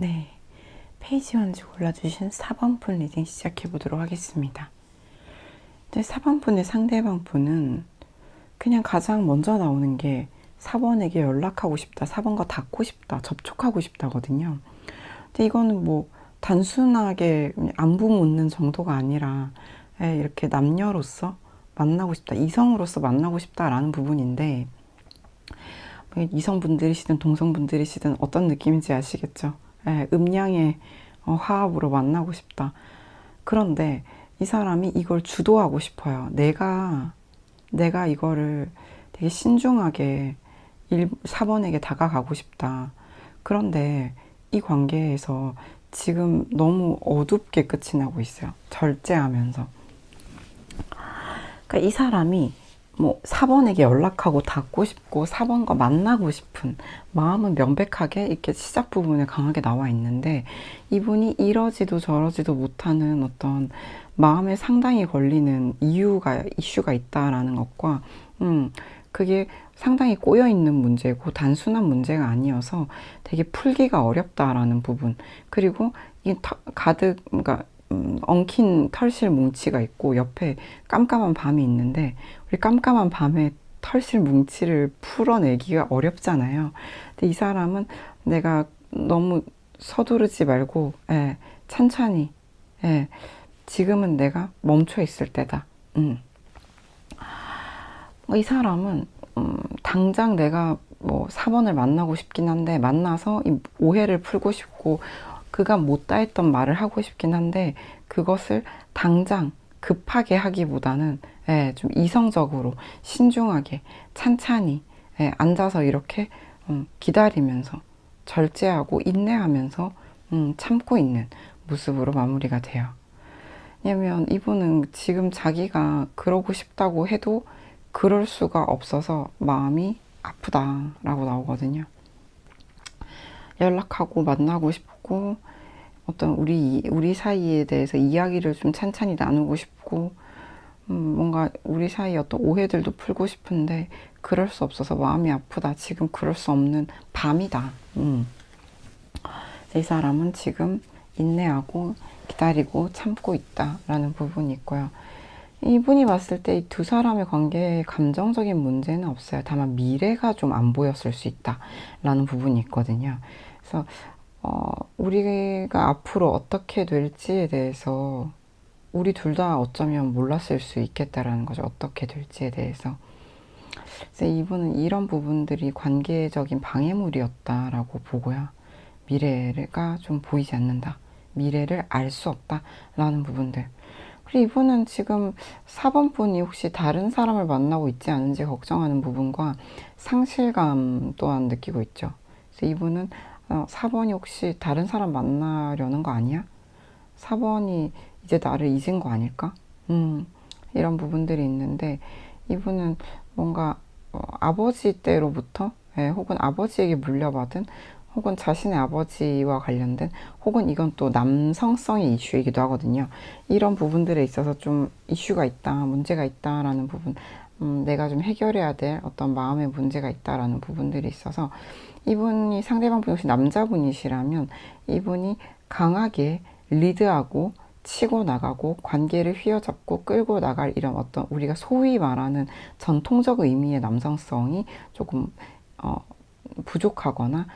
네, 페이지 원지 골라주신 4번 분 리딩 시작해 보도록 하겠습니다. 4번 분의 상대방 분은 그냥 가장 먼저 나오는 게 4번에게 연락하고 싶다, 4번과 닿고 싶다, 접촉하고 싶다거든요. 근데 이거는 뭐 단순하게 안부 묻는 정도가 아니라 이렇게 남녀로서 만나고 싶다, 이성으로서 만나고 싶다라는 부분인데, 이성분들이시든 동성분들이시든 어떤 느낌인지 아시겠죠? 음양의 화합으로 만나고 싶다. 그런데 이 사람이 이걸 주도하고 싶어요. 내가 이거를 되게 신중하게 4번에게 다가가고 싶다. 그런데 이 관계에서 지금 너무 어둡게 끝이 나고 있어요. 절제하면서. 그러니까 이 사람이 뭐 4번에게 연락하고 닿고 싶고 4번과 만나고 싶은 마음은 명백하게 이렇게 시작 부분에 강하게 나와 있는데, 이분이 이러지도 저러지도 못하는 어떤 마음에 상당히 걸리는 이슈가 있다라는 것과, 그게 상당히 꼬여있는 문제고 단순한 문제가 아니어서 되게 풀기가 어렵다라는 부분, 그리고 이 가득, 그러니까 엉킨 털실 뭉치가 있고 옆에 깜깜한 밤이 있는데, 우리 깜깜한 밤에 털실 뭉치를 풀어내기가 어렵잖아요. 근데 이 사람은 내가 너무 서두르지 말고, 천천히, 지금은 내가 멈춰 있을 때다. 이 사람은 당장 내가 뭐 4번을 만나고 싶긴 한데, 만나서 이 오해를 풀고 싶고 그가 못다 했던 말을 하고 싶긴 한데, 그것을 당장 급하게 하기보다는 좀 이성적으로 신중하게 찬찬히 앉아서 이렇게 기다리면서 절제하고 인내하면서 참고 있는 모습으로 마무리가 돼요. 왜냐면 이분은 지금 자기가 그러고 싶다고 해도 그럴 수가 없어서 마음이 아프다라고 나오거든요. 연락하고 만나고 싶고 어떤 우리 사이에 대해서 이야기를 좀 찬찬히 나누고 싶고, 뭔가 우리 사이 어떤 오해들도 풀고 싶은데 그럴 수 없어서 마음이 아프다. 지금 그럴 수 없는 밤이다. 이 사람은 지금 인내하고 기다리고 참고 있다라는 부분이 있고요. 이분이 봤을 때 이 두 사람의 관계에 감정적인 문제는 없어요. 다만 미래가 좀 안 보였을 수 있다라는 부분이 있거든요. 그래서 우리가 앞으로 어떻게 될지에 대해서 우리 둘 다 어쩌면 몰랐을 수 있겠다라는 거죠. 어떻게 될지에 대해서. 그래서 이분은 이런 부분들이 관계적인 방해물이었다라고 보고요. 미래가 좀 보이지 않는다. 미래를 알 수 없다라는 부분들. 그리고 이분은 지금 4번 분이 혹시 다른 사람을 만나고 있지 않은지 걱정하는 부분과 상실감 또한 느끼고 있죠. 그래서 이분은 4번이 혹시 다른 사람 만나려는 거 아니야? 4번이 이제 나를 잊은 거 아닐까? 이런 부분들이 있는데, 이분은 뭔가 아버지 때로부터 혹은 아버지에게 물려받은, 혹은 자신의 아버지와 관련된, 혹은 이건 또 남성성의 이슈이기도 하거든요. 이런 부분들에 있어서 좀 이슈가 있다, 문제가 있다라는 부분, 내가 좀 해결해야 될 어떤 마음의 문제가 있다라는 부분들이 있어서, 이분이 상대방 분이 혹시 남자분이시라면 이분이 강하게 리드하고 치고 나가고 관계를 휘어잡고 끌고 나갈 이런 어떤 우리가 소위 말하는 전통적 의미의 남성성이 조금 부족하거나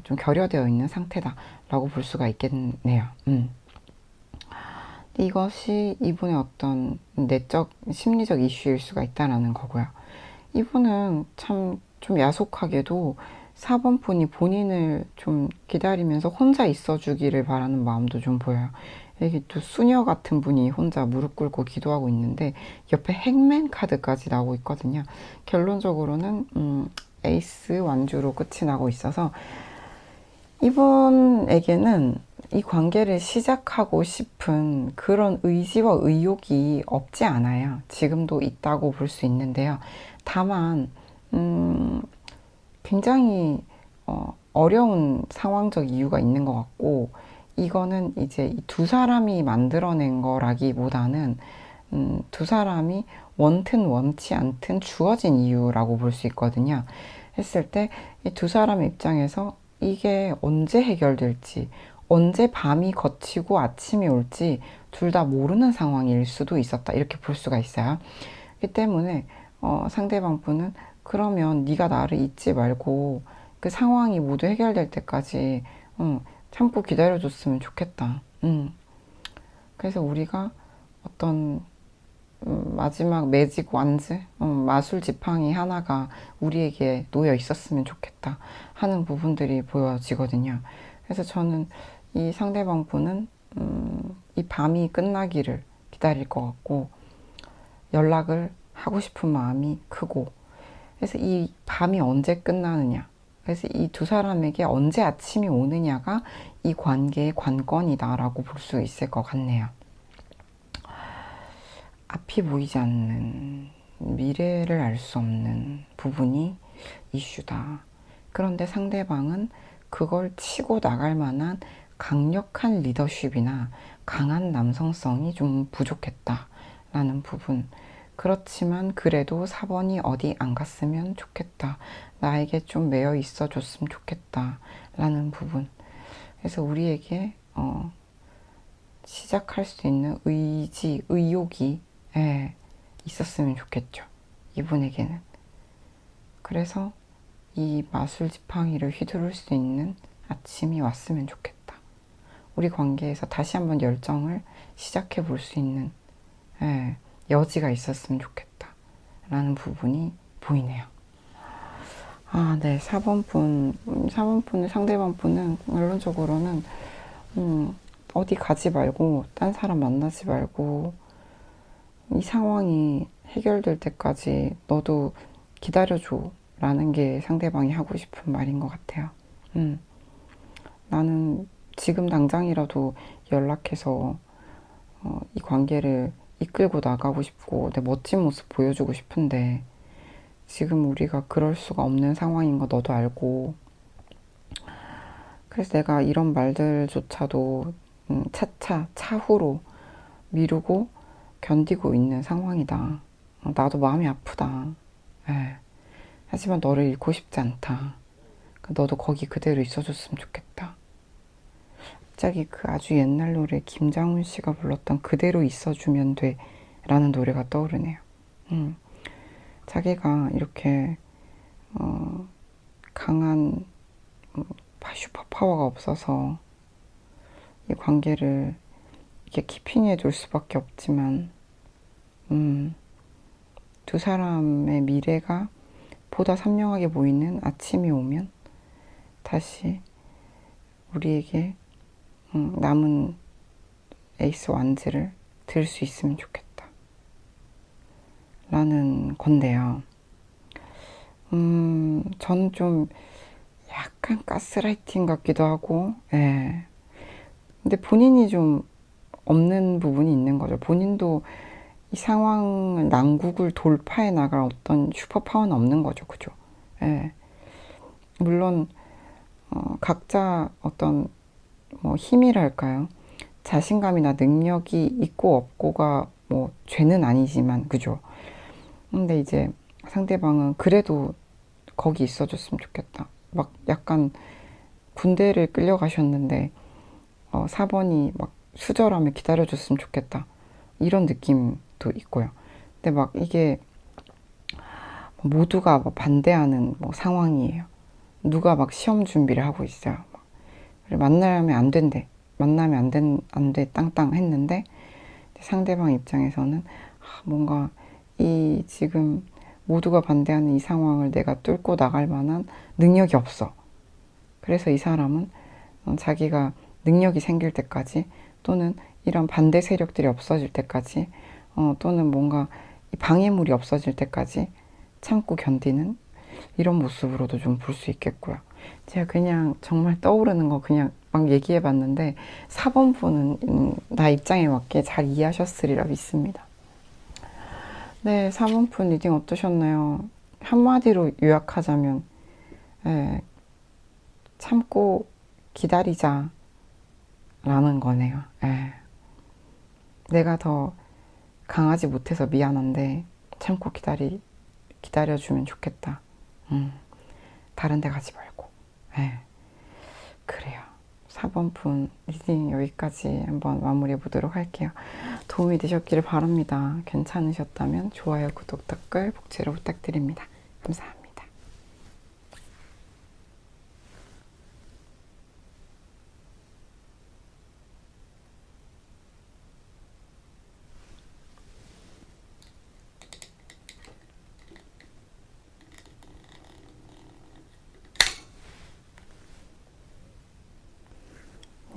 좀 결여되어 있는 상태다라고 볼 수가 있겠네요. 이것이 이분의 어떤 내적 심리적 이슈일 수가 있다는 거고요. 이분은 참 좀 야속하게도 4번 분이 본인을 좀 기다리면서 혼자 있어주기를 바라는 마음도 좀 보여요. 이게 또 수녀 같은 분이 혼자 무릎 꿇고 기도하고 있는데 옆에 행맨 카드까지 나오고 있거든요. 결론적으로는 에이스 완주로 끝이 나고 있어서, 이분에게는 이 관계를 시작하고 싶은 그런 의지와 의욕이 없지 않아요. 지금도 있다고 볼 수 있는데요. 다만 굉장히 어려운 상황적 이유가 있는 것 같고, 이거는 이제 두 사람이 만들어낸 거라기보다는 두 사람이 원튼 원치 않든 주어진 이유라고 볼 수 있거든요. 했을 때 이 두 사람의 입장에서 이게 언제 해결될지, 언제 밤이 거치고 아침이 올지 둘 다 모르는 상황일 수도 있었다. 이렇게 볼 수가 있어요. 그렇기 때문에 상대방 분은 그러면 네가 나를 잊지 말고 그 상황이 모두 해결될 때까지 참고 기다려줬으면 좋겠다. 그래서 우리가 어떤 마지막 매직 완즈, 마술 지팡이 하나가 우리에게 놓여 있었으면 좋겠다 하는 부분들이 보여지거든요. 그래서 저는 이 상대방 분은 이 밤이 끝나기를 기다릴 것 같고 연락을 하고 싶은 마음이 크고, 그래서 이 밤이 언제 끝나느냐, 그래서 이 두 사람에게 언제 아침이 오느냐가 이 관계의 관건이다라고 볼 수 있을 것 같네요. 앞이 보이지 않는, 미래를 알 수 없는 부분이 이슈다. 그런데 상대방은 그걸 치고 나갈 만한 강력한 리더십이나 강한 남성성이 좀 부족했다라는 부분. 그렇지만 그래도 4번이 어디 안 갔으면 좋겠다. 나에게 좀 매여 있어 줬으면 좋겠다. 라는 부분. 그래서 우리에게 시작할 수 있는 의지, 의욕이 있었으면 좋겠죠. 이분에게는. 그래서 이 마술 지팡이를 휘두를 수 있는 아침이 왔으면 좋겠다. 우리 관계에서 다시 한번 열정을 시작해 볼 수 있는 여지가 있었으면 좋겠다. 라는 부분이 보이네요. 아, 네. 4번 분의 상대방 분은 결론적으로는 어디 가지 말고 딴 사람 만나지 말고 이 상황이 해결될 때까지 너도 기다려줘 라는 게 상대방이 하고 싶은 말인 것 같아요. 나는 지금 당장이라도 연락해서 이 관계를 이끌고 나가고 싶고 내 멋진 모습 보여주고 싶은데 지금 우리가 그럴 수가 없는 상황인 거 너도 알고, 그래서 내가 이런 말들조차도 차차 차후로 미루고 견디고 있는 상황이다. 나도 마음이 아프다. 하지만 너를 잃고 싶지 않다. 너도 거기 그대로 있어줬으면 좋겠다. 갑자기 그 아주 옛날 노래 김장훈 씨가 불렀던 그대로 있어주면 돼 라는 노래가 떠오르네요. 자기가 이렇게 강한 슈퍼파워가 없어서 이 관계를 이렇게 키핑해 둘 수밖에 없지만 두 사람의 미래가 보다 선명하게 보이는 아침이 오면 다시 우리에게 남은 에이스 완즈를 들 수 있으면 좋겠다 라는 건데요. 저는 좀 약간 가스라이팅 같기도 하고, 근데 본인이 좀 없는 부분이 있는 거죠. 본인도 이 상황을, 난국을 돌파해 나갈 어떤 슈퍼파워는 없는 거죠. 그죠? 물론 각자 어떤 뭐 힘이랄까요? 자신감이나 능력이 있고 없고가 뭐 죄는 아니지만, 그죠? 근데 이제 상대방은 그래도 거기 있어줬으면 좋겠다. 막 약간 군대를 끌려가셨는데 4번이 막 수절하며 기다려줬으면 좋겠다. 이런 느낌도 있고요. 근데 막 이게 모두가 뭐 반대하는 뭐 상황이에요. 누가 막 시험 준비를 하고 있어요. 만나면 안 된대. 만나면 안 돼, 땅땅 했는데 상대방 입장에서는 뭔가 이 지금 모두가 반대하는 이 상황을 내가 뚫고 나갈 만한 능력이 없어. 그래서 이 사람은 자기가 능력이 생길 때까지, 또는 이런 반대 세력들이 없어질 때까지, 또는 뭔가 이 방해물이 없어질 때까지 참고 견디는 이런 모습으로도 좀 볼 수 있겠고요. 제가 그냥 정말 떠오르는 거 그냥 막 얘기해 봤는데 4번 분은 나 입장에 맞게 잘 이해하셨으리라 믿습니다. 네, 4번 분 리딩 어떠셨나요? 한마디로 요약하자면 참고 기다리자 라는 거네요. 내가 더 강하지 못해서 미안한데 참고 기다려주면 좋겠다. 다른 데 가지 말고. 그래요. 4번 분 리딩 여기까지 한번 마무리해 보도록 할게요. 도움이 되셨기를 바랍니다. 괜찮으셨다면 좋아요, 구독, 댓글 복제로 부탁드립니다. 감사합니다.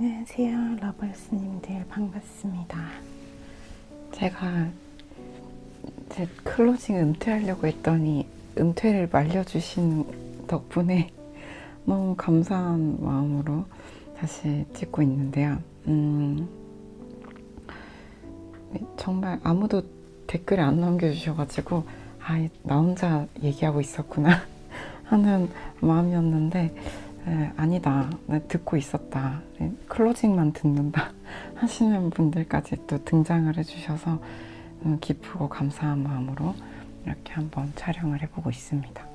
안녕하세요, 러벌스님들 반갑습니다. 제가 제 클로징 은퇴하려고 했더니 은퇴를 말려주신 덕분에 너무 감사한 마음으로 다시 찍고 있는데요. 정말 아무도 댓글을 안 남겨주셔가지고 나 혼자 얘기하고 있었구나 하는 마음이었는데 아니다, 나 듣고 있었다, 클로징만 듣는다 하시는 분들까지 또 등장을 해주셔서 기쁘고 감사한 마음으로 이렇게 한번 촬영을 해보고 있습니다.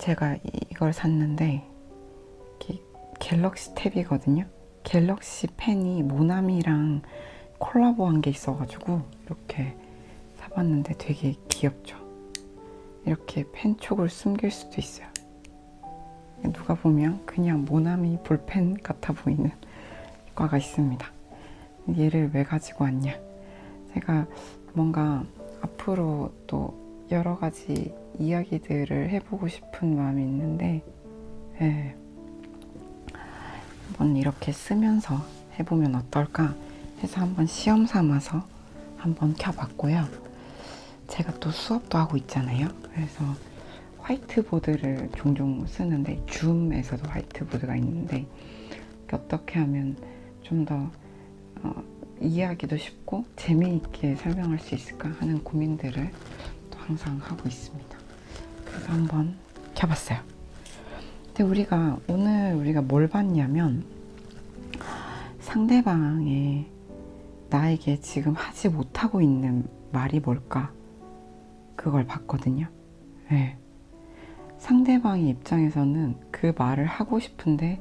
제가 이걸 샀는데 갤럭시 탭이거든요. 갤럭시 펜이 모나미랑 콜라보한 게 있어가지고 이렇게 사봤는데 되게 귀엽죠. 이렇게 펜촉을 숨길 수도 있어요. 누가 보면 그냥 모나미 볼펜 같아 보이는 효과가 있습니다. 얘를 왜 가지고 왔냐? 제가 뭔가 앞으로 또 여러 가지 이야기들을 해보고 싶은 마음이 있는데 한번 이렇게 쓰면서 해보면 어떨까 해서 한번 시험 삼아서 한번 켜봤고요. 제가 또 수업도 하고 있잖아요. 그래서 화이트보드를 종종 쓰는데 줌에서도 화이트보드가 있는데 어떻게 하면 좀 더 이해하기도 쉽고 재미있게 설명할 수 있을까 하는 고민들을 또 항상 하고 있습니다. 그래서 한번 켜봤어요. 근데 오늘 우리가 뭘 봤냐면 상대방의 나에게 지금 하지 못하고 있는 말이 뭘까? 그걸 봤거든요. 상대방의 입장에서는 그 말을 하고 싶은데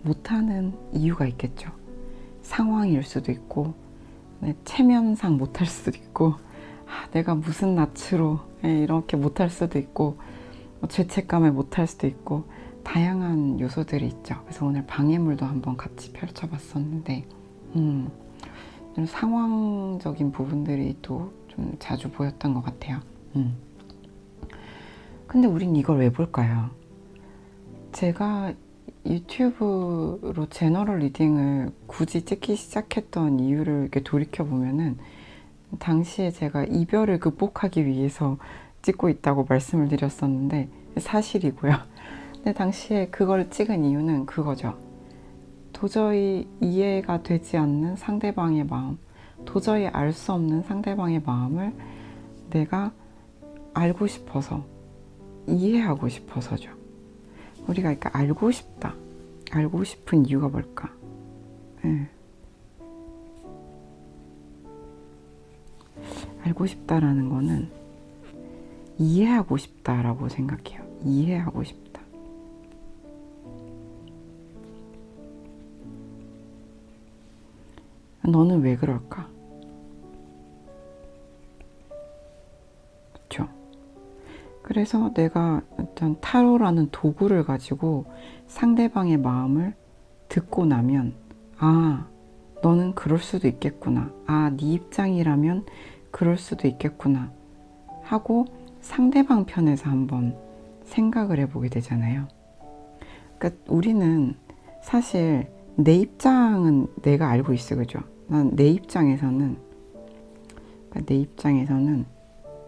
못하는 이유가 있겠죠. 상황일 수도 있고 체면상 못할 수도 있고 내가 무슨 낯으로 이렇게 못할 수도 있고 죄책감에 못할 수도 있고 다양한 요소들이 있죠. 그래서 오늘 방해물도 한번 같이 펼쳐봤었는데 상황적인 부분들이 또 좀 자주 보였던 것 같아요. 근데 우린 이걸 왜 볼까요? 제가 유튜브로 제너럴 리딩을 굳이 찍기 시작했던 이유를 이렇게 돌이켜보면은 당시에 제가 이별을 극복하기 위해서 찍고 있다고 말씀을 드렸었는데 사실이고요. 근데 당시에 그걸 찍은 이유는 그거죠. 도저히 이해가 되지 않는 상대방의 마음, 도저히 알 수 없는 상대방의 마음을 내가 알고 싶어서, 이해하고 싶어서죠. 우리가 그러니까 알고 싶다, 알고 싶은 이유가 뭘까? 알고 싶다라는 거는 이해하고 싶다라고 생각해요. 이해하고 싶다. 너는 왜 그럴까? 그렇죠? 그래서 내가 일단 타로라는 도구를 가지고 상대방의 마음을 듣고 나면 너는 그럴 수도 있겠구나. 네 입장이라면 그럴 수도 있겠구나 하고 상대방 편에서 한번 생각을 해보게 되잖아요. 그러니까 우리는 사실 내 입장은 내가 알고 있어, 그죠? 난 내 입장에서는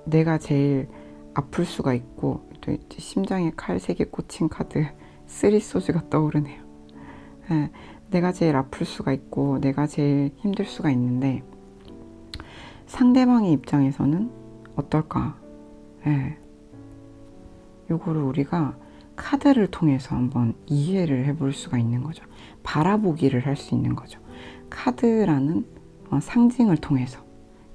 내가 제일 아플 수가 있고, 또 심장에 칼 3개 꽂힌 카드 3소즈가 떠오르네요. 내가 제일 아플 수가 있고 내가 제일 힘들 수가 있는데 상대방의 입장에서는 어떨까? 요거를 우리가 카드를 통해서 한번 이해를 해볼 수가 있는 거죠. 바라보기를 할 수 있는 거죠. 카드라는 상징을 통해서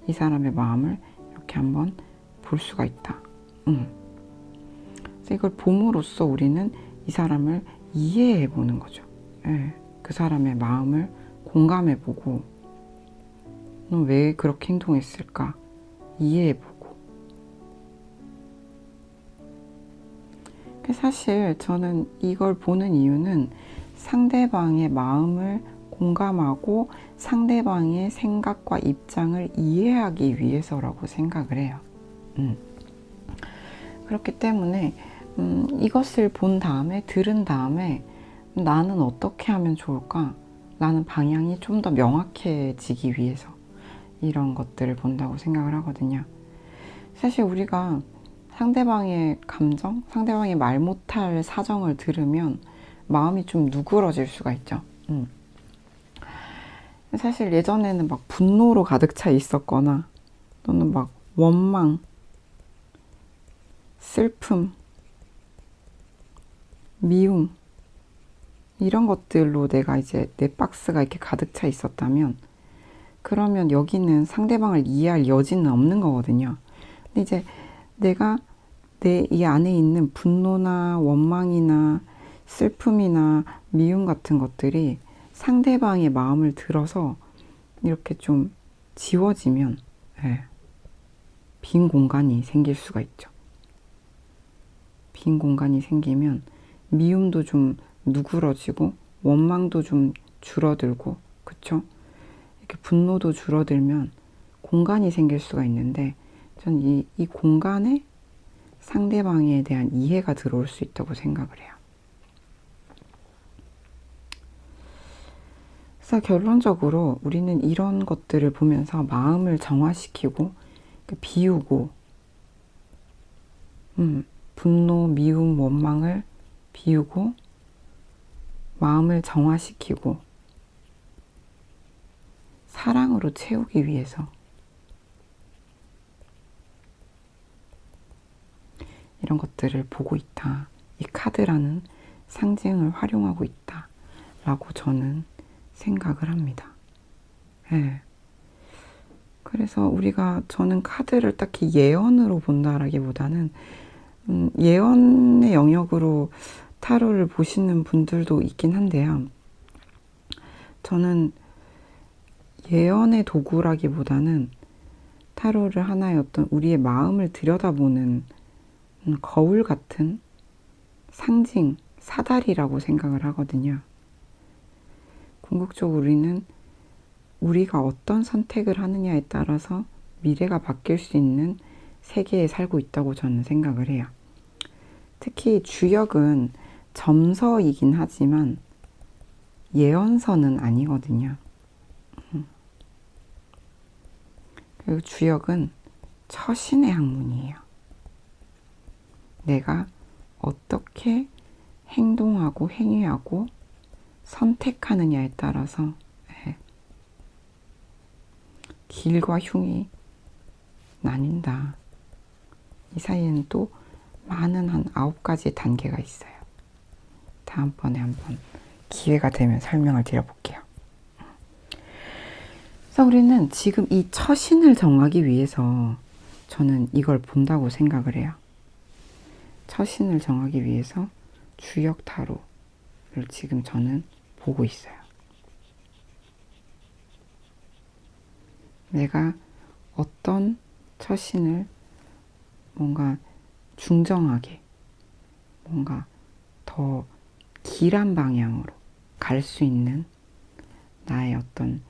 이 사람의 마음을 이렇게 한번 볼 수가 있다. 그래서 이걸 봄으로써 우리는 이 사람을 이해해 보는 거죠. 예, 그 사람의 마음을 공감해 보고, 너 왜 그렇게 행동했을까? 이해해 보고. 사실 저는 이걸 보는 이유는 상대방의 마음을 공감하고 상대방의 생각과 입장을 이해하기 위해서라고 생각을 해요. 그렇기 때문에 이것을 본 다음에, 들은 다음에 나는 어떻게 하면 좋을까? 라는 방향이 좀 더 명확해지기 위해서 이런 것들을 본다고 생각을 하거든요. 사실 우리가 상대방의 감정, 상대방의 말 못할 사정을 들으면 마음이 좀 누그러질 수가 있죠. 사실 예전에는 막 분노로 가득 차 있었거나 또는 막 원망, 슬픔, 미움 이런 것들로 내가 이제 내 박스가 이렇게 가득 차 있었다면, 그러면 여기는 상대방을 이해할 여지는 없는 거거든요. 근데 이제 내가 내 이 안에 있는 분노나 원망이나 슬픔이나 미움 같은 것들이 상대방의 마음을 들어서 이렇게 좀 지워지면, 예, 빈 공간이 생길 수가 있죠. 빈 공간이 생기면 미움도 좀 누그러지고 원망도 좀 줄어들고, 그쵸? 이렇게 분노도 줄어들면 공간이 생길 수가 있는데, 전 이 공간에 상대방에 대한 이해가 들어올 수 있다고 생각을 해요. 그래서 결론적으로 우리는 이런 것들을 보면서 마음을 정화시키고 비우고, 분노, 미움, 원망을 비우고 마음을 정화시키고 사랑으로 채우기 위해서 이런 것들을 보고 있다. 이 카드라는 상징을 활용하고 있다. 라고 저는 생각을 합니다. 예. 그래서 저는 카드를 딱히 예언으로 본다라기보다는 예언의 영역으로 타로를 보시는 분들도 있긴 한데요. 저는 예언의 도구라기보다는 타로를 하나의 어떤 우리의 마음을 들여다보는 거울 같은 상징, 사다리라고 생각을 하거든요. 궁극적으로 우리는 우리가 어떤 선택을 하느냐에 따라서 미래가 바뀔 수 있는 세계에 살고 있다고 저는 생각을 해요. 특히 주역은 점서이긴 하지만 예언서는 아니거든요. 그리고 주역은 처신의 학문이에요. 내가 어떻게 행동하고 행위하고 선택하느냐에 따라서 길과 흉이 나뉜다. 이 사이에는 또 많은 한 9가지의 단계가 있어요. 다음번에 한번 기회가 되면 설명을 드려볼게요. 그래서 우리는 지금 이 처신을 정하기 위해서 저는 이걸 본다고 생각을 해요. 처신을 정하기 위해서 주역 타로를 지금 저는 보고 있어요. 내가 어떤 처신을 뭔가 중정하게, 뭔가 더 길한 방향으로 갈 수 있는 나의 어떤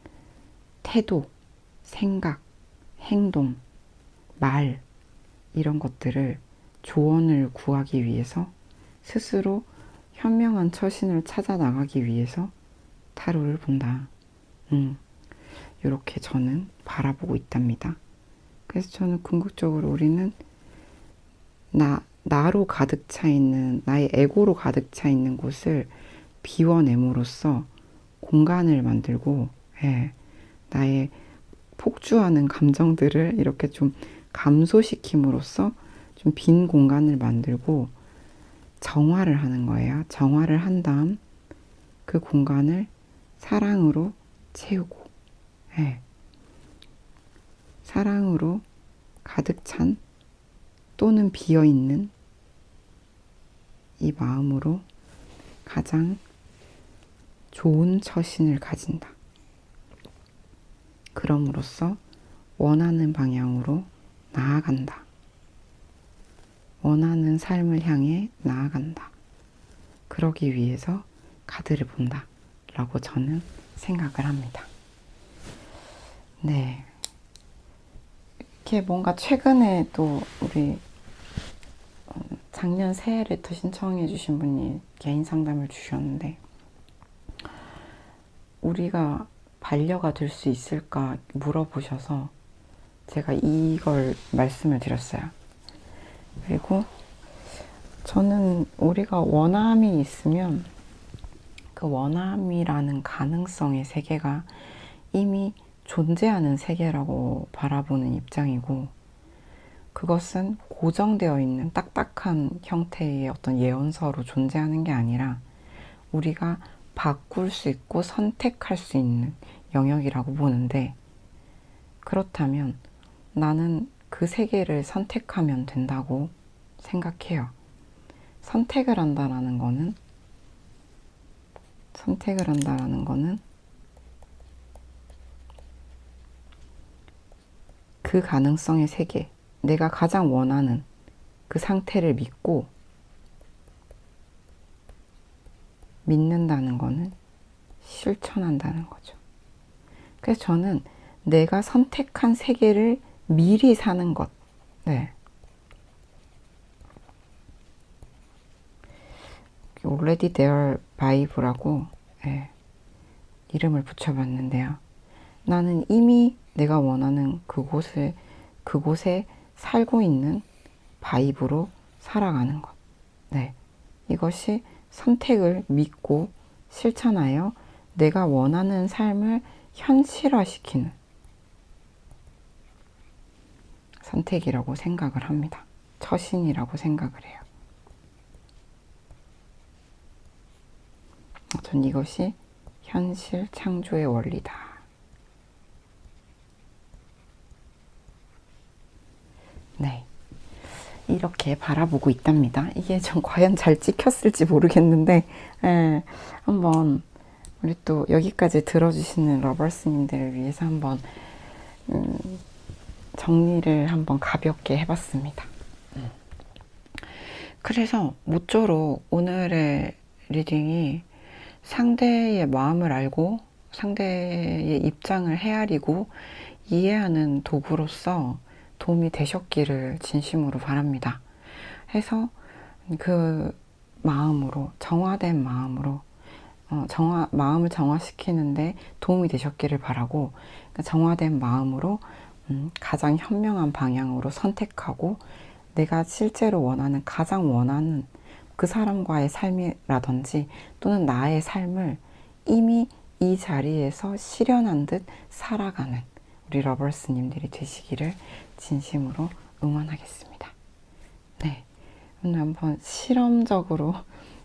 태도, 생각, 행동, 말 이런 것들을 조언을 구하기 위해서 스스로 현명한 처신을 찾아 나가기 위해서 타로를 본다. 이렇게 저는 바라보고 있답니다. 그래서 저는 궁극적으로 우리는 나로 가득 차 있는, 나의 에고로 가득 차 있는 곳을 비워냄으로써 공간을 만들고, 나의 폭주하는 감정들을 이렇게 좀 감소시킴으로써 좀 빈 공간을 만들고 정화를 하는 거예요. 정화를 한 다음 그 공간을 사랑으로 채우고, 사랑으로 가득 찬 또는 비어있는 이 마음으로 가장 좋은 처신을 가진다. 그럼으로써 원하는 방향으로 나아간다. 원하는 삶을 향해 나아간다. 그러기 위해서 카드를 본다. 라고 저는 생각을 합니다. 네. 이렇게 뭔가 최근에 또 우리 작년 새해 레터 신청해 주신 분이 개인 상담을 주셨는데, 우리가 반려가 될 수 있을까 물어보셔서 제가 이걸 말씀을 드렸어요. 그리고 저는 우리가 원함이 있으면 그 원함이라는 가능성의 세계가 이미 존재하는 세계라고 바라보는 입장이고, 그것은 고정되어 있는 딱딱한 형태의 어떤 예언서로 존재하는 게 아니라 우리가 바꿀 수 있고 선택할 수 있는 영역이라고 보는데, 그렇다면 나는 그 세계를 선택하면 된다고 생각해요. 선택을 한다라는 거는 그 가능성의 세계, 내가 가장 원하는 그 상태를 믿는다는 거는 실천한다는 거죠. 그래서 저는 내가 선택한 세계를 미리 사는 것, 네. Already There Vibe라고 이름을 붙여봤는데요. 나는 이미 내가 원하는 그곳에 살고 있는 바이브로 살아가는 것. 네. 이것이 선택을 믿고 실천하여 내가 원하는 삶을 현실화시키는 선택이라고 생각을 합니다. 처신이라고 생각을 해요. 전 이것이 현실 창조의 원리다. 네. 이렇게 바라보고 있답니다. 이게 전 과연 잘 찍혔을지 모르겠는데, 한번 우리 또 여기까지 들어주시는 러버스님들을 위해서 한번 정리를 한번 가볍게 해봤습니다. 그래서 모쪼록 오늘의 리딩이 상대의 마음을 알고 상대의 입장을 헤아리고 이해하는 도구로서 도움이 되셨기를 진심으로 바랍니다. 해서 그 마음으로, 정화된 마음으로 마음을 정화시키는데 도움이 되셨기를 바라고, 정화된 마음으로 가장 현명한 방향으로 선택하고 내가 실제로 가장 원하는 그 사람과의 삶이라든지 또는 나의 삶을 이미 이 자리에서 실현한 듯 살아가는 우리 러버스님들이 되시기를 진심으로 응원하겠습니다. 네, 오늘 한번 실험적으로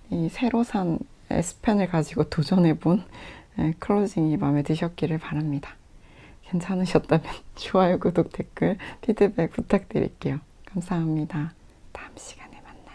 이 새로 산 S펜을 가지고 도전해본 클로징이 마음에 드셨기를 바랍니다. 괜찮으셨다면 좋아요, 구독, 댓글, 피드백 부탁드릴게요. 감사합니다. 다음 시간에 만나요.